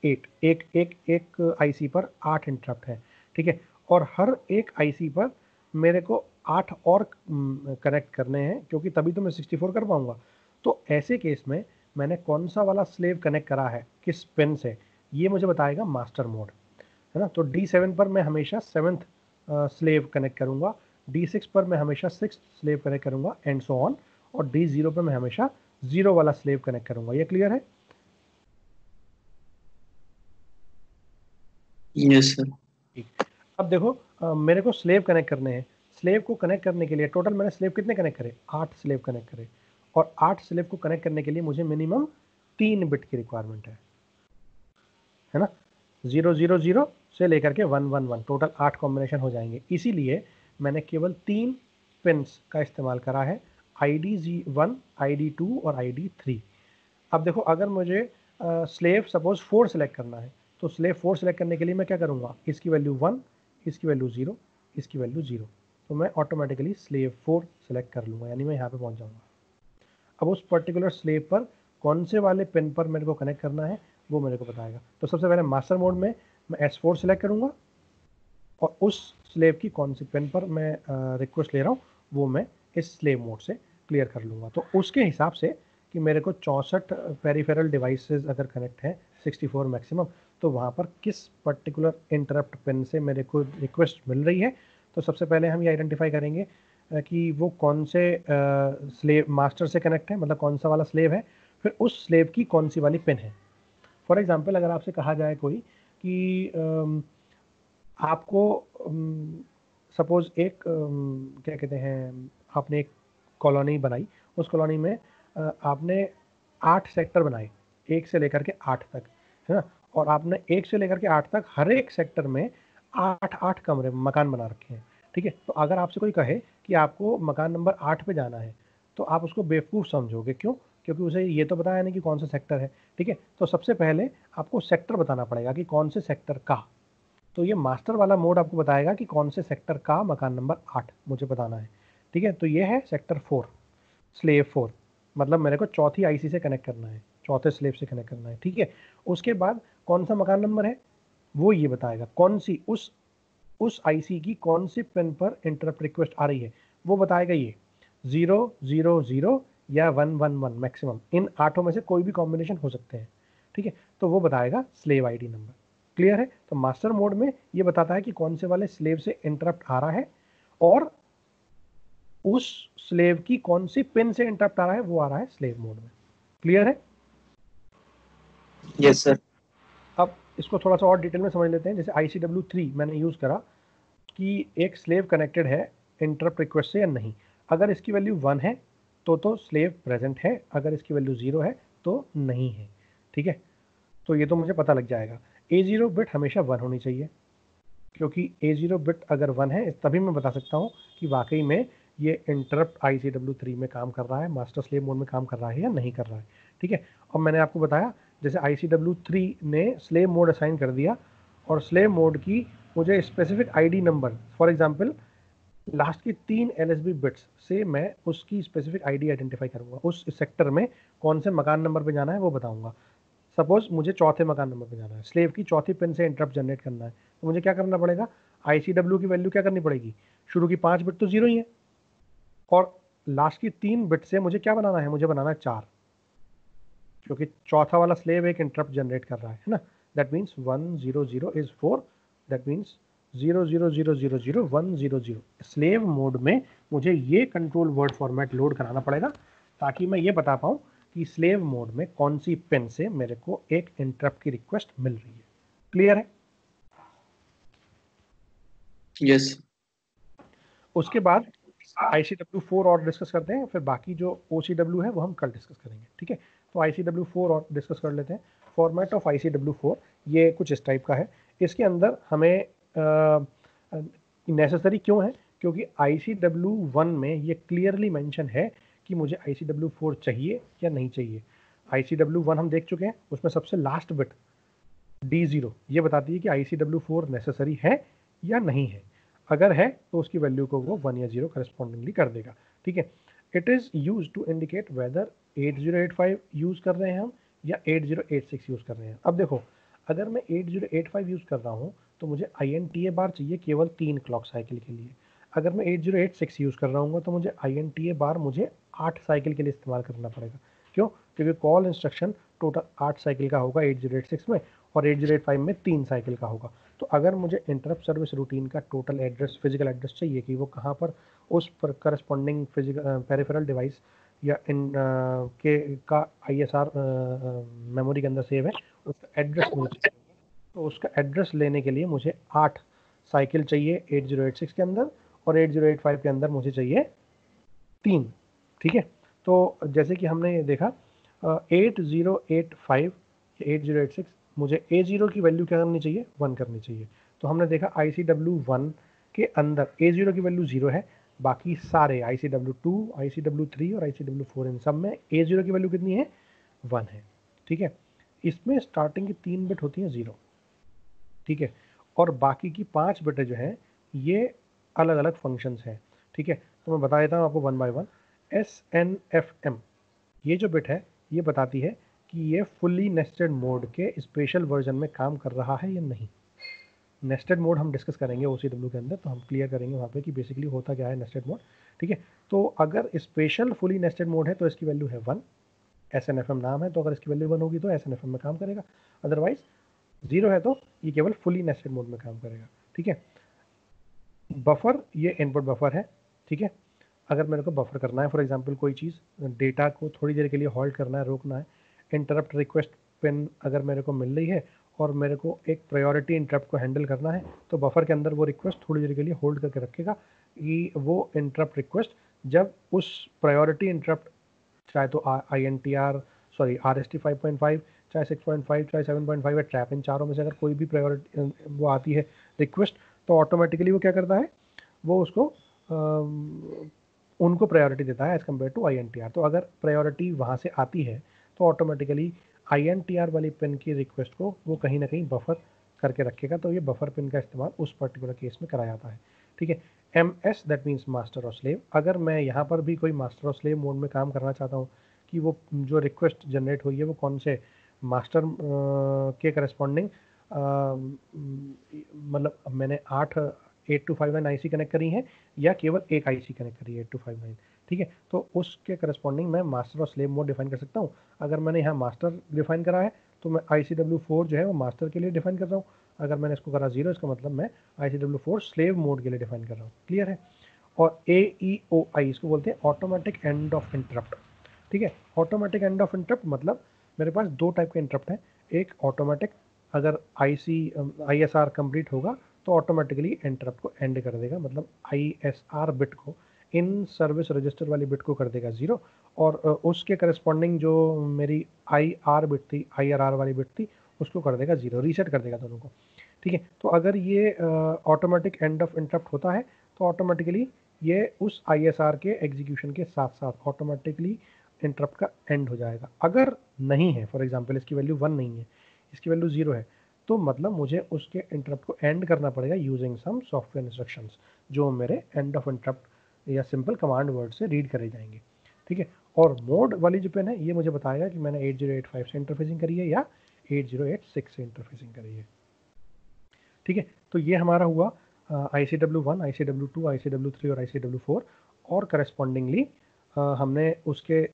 8, एक IC पर 8 इंटरप्ट है। ठीक है, और हर एक IC पर मेरे को 8 और कनेक्ट करने हैं, क्योंकि तभी तो मैं 64 कर पाऊंगा। तो ऐसे केस में मैंने कौन सा वाला स्लेव कनेक्ट करा है किस पिन से, ये मुझे बताएगा मास्टर मोड, है ना? तो D7 पर मैं हमेशा 7th स्लेव कनेक्ट करूंगा, D6 पर मैं हमेशा 6th स्लेव कनेक्ट करूंगा, एंड सो ऑन, और D0 पर मैं हमेशा 0 वाला स्लेव कनेक्ट करूंगा। ये क्लियर है? Yes sir. ठीक। अब देखो मेरे को स्लेव कनेक्ट करने हैं। स्लेव को कनेक्ट करने के लिए टोटल मैंने स्लेव कितने कनेक्ट करे? 8 स्लेव कनेक्ट करे, और 8 स्लेव को कनेक्ट करने के लिए मुझे मिनिमम 3 बिट की रिक्वायरमेंट है ना? 000 से लेकर के 111, टोटल 8 कॉम्बिनेशन हो जाएंगे। इसीलिए मैंने केवल 3 पिन्स का इस्तेमाल करा है, ID1, ID2 और ID3। अब देखो अगर मुझे स्लेव सपोज 4 सेलेक्ट करना है, तो स्लेव 4 सेलेक्ट करने के लिए मैं क्या करूँगा? इसकी वैल्यू 1, इसकी वैल्यू 0, इसकी वैल्यू 0, तो मैं ऑटोमेटिकली स्लेव 4 सेलेक्ट कर लूँगा, यानी मैं यहाँ पे पहुँच जाऊँगा। अब उस पर्टिकुलर स्लेव पर कौन से वाले पिन पर मेरे को कनेक्ट करना है वो मेरे को बताएगा। तो सबसे पहले मास्टर मोड में मैं S4 सेलेक्ट करूँगा, और उस स्लेव की कौन सी पिन पर मैं रिक्वेस्ट ले रहा हूँ वो मैं इस स्लेव मोड से क्लियर कर लूँगा। तो उसके हिसाब से कि मेरे को 64 पेरिफेरल डिवाइसेस अगर कनेक्ट हैं 64 मैक्सिमम, तो वहाँ पर किस पर्टिकुलर इंटरप्ट पिन से मेरे को रिक्वेस्ट मिल रही है। तो सबसे पहले हम ये आइडेंटिफाई करेंगे कि वो कौन से स्लेव मास्टर से कनेक्ट है, मतलब कौन सा वाला स्लेव है, फिर उस स्लेव की कौन सी वाली पिन है। फॉर एग्जांपल अगर आपसे कहा जाए कोई कि आपको सपोज एक क्या कहते हैं, आपने एक कॉलोनी बनाई, उस कॉलोनी में आपने 8 सेक्टर बनाए, 1 से लेकर के 8 तक, है ना? और आपने 1 से लेकर के 8 तक हर एक सेक्टर में 8-8 कमरे मकान बना रखे हैं। ठीक है, तो अगर आपसे कोई कहे कि आपको मकान नंबर 8 पे जाना है, तो आप उसको बेवकूफ़ समझोगे। क्यों? क्योंकि उसे ये तो बताया नहीं कि कौन सा सेक्टर है। ठीक है, तो सबसे पहले आपको सेक्टर बताना पड़ेगा कि कौन से सेक्टर का। तो ये मास्टर वाला मोड आपको बताएगा कि कौन से सेक्टर का मकान नंबर 8 मुझे बताना है। ठीक है, तो ये है सेक्टर 4, स्लेव 4, मतलब मेरे को चौथी IC से कनेक्ट करना है, चौथे स्लेव से कनेक्ट करना है। ठीक है, उसके बाद कौन सा मकान नंबर है वो ये बताएगा, कौन सी उस IC की कौन सी पिन पर इंटरप्ट रिक्वेस्ट आ रही है वो बताएगा ये 000 या 111 मैक्सिमम, इन 8 में से कोई भी कॉम्बिनेशन हो सकते हैं। ठीक है, तो वो बताएगा स्लेव ID नंबर। क्लियर है? तो मास्टर मोड में ये बताता है कि कौन से वाले स्लेव से इंटरप्ट आ रहा है, और उस स्लेव की कौन सी पिन से इंटरप्ट आ रहा है वो आ रहा है स्लेव मोड में। क्लियर है? Yes sir. अब इसको थोड़ा सा और डिटेल में समझ लेते हैं। जैसे ICW3 मैंने यूज़ करा कि एक स्लेव कनेक्टेड है इंटरप्ट रिक्वेस्ट से या नहीं। अगर इसकी वैल्यू 1 है तो स्लेव प्रेजेंट है, अगर इसकी वैल्यू 0 है तो नहीं है। ठीक है, तो ये तो मुझे पता लग जाएगा। A0 बिट हमेशा 1 होनी चाहिए, क्योंकि A0 बिट अगर 1 है तभी मैं बता सकता हूँ कि वाकई में ये इंटरप्ट ICW3 में काम कर रहा है, मास्टर स्लेव मोड में काम कर रहा है या नहीं कर रहा है। ठीक है, और मैंने आपको बताया जैसे ICW3 ने स्लेव मोड असाइन कर दिया और स्लेव मोड की मुझे specific ID number, for example last की 3 LSB बिट्स से मैं उसकी स्पेसिफिक ID आइडेंटिफाई करूंगा, उस सेक्टर में कौन से मकान नंबर पे जाना है वो बताऊंगा। सपोज मुझे चौथे मकान नंबर पे जाना है, स्लेव की चौथी पिन से इंटरप्ट जनरेट करना है, तो मुझे क्या करना पड़ेगा, ICW की वैल्यू क्या करनी पड़ेगी, शुरू की 5 बिट तो 0 ही है और लास्ट की 3 बिट से मुझे क्या बनाना है, मुझे बनाना है 4, क्योंकि चौथा वाला स्लेव एक इंटरप्ट जनरेट कर रहा है ना। That means 100 is 4, that means 000000100। Slave mode में मुझे ये कंट्रोल वर्ड फॉर्मेट लोड कराना पड़ेगा ताकि मैं ये बता पाऊँ कि स्लेव मोड में कौन सी पिन से मेरे को एक इंटरप्ट की रिक्वेस्ट मिल रही है। क्लियर है? यस। उसके बाद ICW4 और डिस्कस करते हैं, फिर बाकी जो OCW है वो हम कल डिस्कस करेंगे। ठीक है, तो ICW4 और डिस्कस कर लेते हैं। फॉर्मेट ऑफ ICW4 ये कुछ इस टाइप का है। इसके अंदर हमें नेसेसरी क्यों है, क्योंकि ICW1 में ये क्लियरली मेंशन है कि मुझे ICW4 चाहिए या नहीं चाहिए। ICW1 हम देख चुके हैं, उसमें सबसे लास्ट बिट D0 ये बताती है कि ICW4 नेसेसरी है या नहीं है। अगर है तो उसकी वैल्यू को वो 1 या 0 करस्पॉन्डिंगली कर देगा। ठीक है, it is use to indicate whether 8085 use कर रहे हैं हम या 8086 यूज़ कर रहे हैं। अब देखो, अगर मैं 8085 यूज़ कर रहा हूँ तो मुझे INTA बार चाहिए केवल 3 क्लॉक साइकिल के लिए। अगर मैं 8086 यूज़ कर रहा हूँ तो मुझे INTA बार मुझे 8 साइकिल के लिए इस्तेमाल करना पड़ेगा। क्यों? क्योंकि कॉल इंस्ट्रक्शन टोटल 8 साइकिल का होगा 8086 में और 8085 में 3 साइकिल का होगा। तो अगर मुझे इंटरप्ट सर्विस रूटीन का टोटल एड्रेस, फिजिकल एड्रेस चाहिए कि वो कहाँ पर उस पर करस्पॉन्डिंग फिजिकल पेरिफेरल डिवाइस या इन के का ISR मेमोरी के अंदर सेव है, उसका एड्रेस मुझे चाहिए। तो उसका एड्रेस लेने के लिए मुझे 8 साइकिल चाहिए 8086 के अंदर और 8085 के अंदर मुझे चाहिए 3। ठीक है, तो जैसे कि हमने ये देखा 8085 या 8086 मुझे A0 की वैल्यू क्या करनी चाहिए, 1 करनी चाहिए। तो हमने देखा ICW1 के अंदर A0 की वैल्यू 0 है, बाकी सारे ICW2, ICW3 और ICW4 इन सब में A0 की वैल्यू कितनी है, 1 है। ठीक है, इसमें स्टार्टिंग की 3 बिट होती हैं 0। ठीक है, और बाकी की 5 बिटें जो हैं ये अलग अलग फंक्शंस हैं। ठीक है, तो मैं बता देता हूँ आपको वन बाय वन। SNFM ये जो बिट है ये बताती है कि ये फुल्ली नेस्टेड मोड के स्पेशल वर्जन में काम कर रहा है या नहीं। नेस्टेड मोड हम डिस्कस करेंगे OCW के अंदर, तो हम क्लियर करेंगे वहाँ पे कि बेसिकली होता क्या है नेस्टेड मोड। ठीक है, तो अगर स्पेशल फुली नेस्टेड मोड है तो इसकी वैल्यू है 1, SNFM नाम है, तो अगर इसकी वैल्यू 1 होगी तो SNFM में काम करेगा, अदरवाइज 0 है तो ये केवल फुली नेस्टेड मोड में काम करेगा। ठीक है, बफर ये इनपुट बफर है। ठीक है, अगर मेरे को बफर करना है, फॉर एग्जांपल कोई चीज़ डेटा को थोड़ी देर के लिए होल्ड करना है, रोकना है, इंटरप्ट रिक्वेस्ट पिन अगर मेरे को मिल रही है और मेरे को एक प्रायोरिटी इंटरप्ट को हैंडल करना है, तो बफर के अंदर वो रिक्वेस्ट थोड़ी देर के लिए होल्ड करके रखेगा कि वो इंटरप्ट रिक्वेस्ट जब उस प्रायोरिटी इंटरप्ट, चाहे तो INTR सॉरी RST 5.5, चाहे 6.5, चाहे 7.5 या ट्रैप, इन चारों में से अगर कोई भी प्रायोरिटी वो आती है रिक्वेस्ट, तो ऑटोमेटिकली वो क्या करता है, वो उसको उनको प्रायोरिटी देता है एज़ कम्पेयर टू INTR। तो अगर प्रायोरिटी वहाँ से आती है तो ऑटोमेटिकली INTR वाली पिन की रिक्वेस्ट को वो कहीं ना कहीं बफर करके रखेगा, तो ये बफर पिन का इस्तेमाल उस पर्टिकुलर केस में करा जाता है। ठीक है, MS दैट मीन्स मास्टर और स्लेव। अगर मैं यहाँ पर भी कोई मास्टर और स्लेव मोड में काम करना चाहता हूँ कि वो जो रिक्वेस्ट जनरेट हुई है वो कौन से मास्टर के करस्पॉन्डिंग, मतलब मैंने 8259 IC कनेक्ट करी है या केवल एक IC कनेक्ट करी है 8259। ठीक है, तो उसके करस्पॉन्डिंग मैं मास्टर और स्लेव मोड डिफाइन कर सकता हूँ। अगर मैंने यहाँ मास्टर डिफाइन करा है तो मैं ICW4 जो है वो मास्टर के लिए डिफाइन कर रहा हूँ, अगर मैंने इसको करा 0 इसका मतलब मैं ICW4 स्लेव मोड के लिए डिफाइन कर रहा हूँ। क्लियर है? और AEOI इसको बोलते हैं ऑटोमेटिक एंड ऑफ इंटरप्ट। ठीक है, ऑटोमेटिक एंड ऑफ इंटरप्ट मतलब मेरे पास दो टाइप के इंटरप्ट हैं। एक ऑटोमेटिक, अगर ISR कंप्लीट होगा तो ऑटोमेटिकली इंटरप्ट को एंड कर देगा, मतलब ISR बिट को, इन सर्विस रजिस्टर वाली बिट को कर देगा 0, और उसके करस्पॉन्डिंग जो मेरी IR बिट थी, IRR वाली बिट थी, उसको कर देगा 0, रीसेट कर देगा दोनों को। ठीक है, तो अगर ये ऑटोमेटिक एंड ऑफ इंटरप्ट होता है तो ऑटोमेटिकली ये उस ISR के एग्जीक्यूशन के साथ साथ ऑटोमेटिकली इंटरप्ट का एंड हो जाएगा। अगर नहीं है, फॉर एग्जांपल इसकी वैल्यू 1 नहीं है, इसकी वैल्यू 0 है, तो मतलब मुझे उसके इंटरप्ट को एंड करना पड़ेगा यूजिंग सम सॉफ्टवेयर इंस्ट्रक्शंस, जो मेरे एंड ऑफ इंटरप्ट या सिंपल कमांड वर्ड से रीड करे जाएंगे। ठीक है, और मोड वाली जो पिन है ये मुझे बताएगा कि मैंने 8085 से इंटरफेसिंग करी है या 8086 से इंटरफेसिंग करी है। ठीक है, तो ये हमारा हुआ ICW1, ICW2, ICW3 और ICW4, और करस्पॉन्डिंगली हमने उसके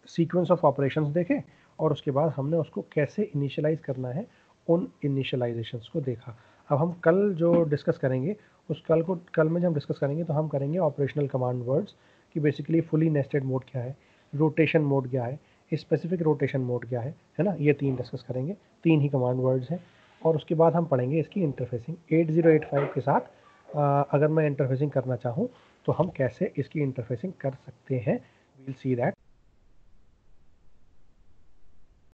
सीक्वेंस ऑफ ऑपरेशंस देखे, और उसके बाद हमने उसको कैसे इनिशियलाइज करना है, उन इनिशियलाइजेशंस को देखा। अब हम कल जो डिस्कस करेंगे, कल में जब हम डिस्कस करेंगे तो हम करेंगे ऑपरेशनल कमांड वर्ड्स कि बेसिकली फुली नेस्टेड मोड क्या है, रोटेशन मोड क्या है, स्पेसिफिक रोटेशन मोड क्या है ना, ये 3 डिस्कस करेंगे, 3 ही कमांड वर्ड्स हैं। और उसके बाद हम पढ़ेंगे इसकी इंटरफेसिंग 8085 के साथ। अगर मैं इंटरफेसिंग करना चाहूँ तो हम कैसे इसकी इंटरफेसिंग कर सकते हैं, वील सी दैट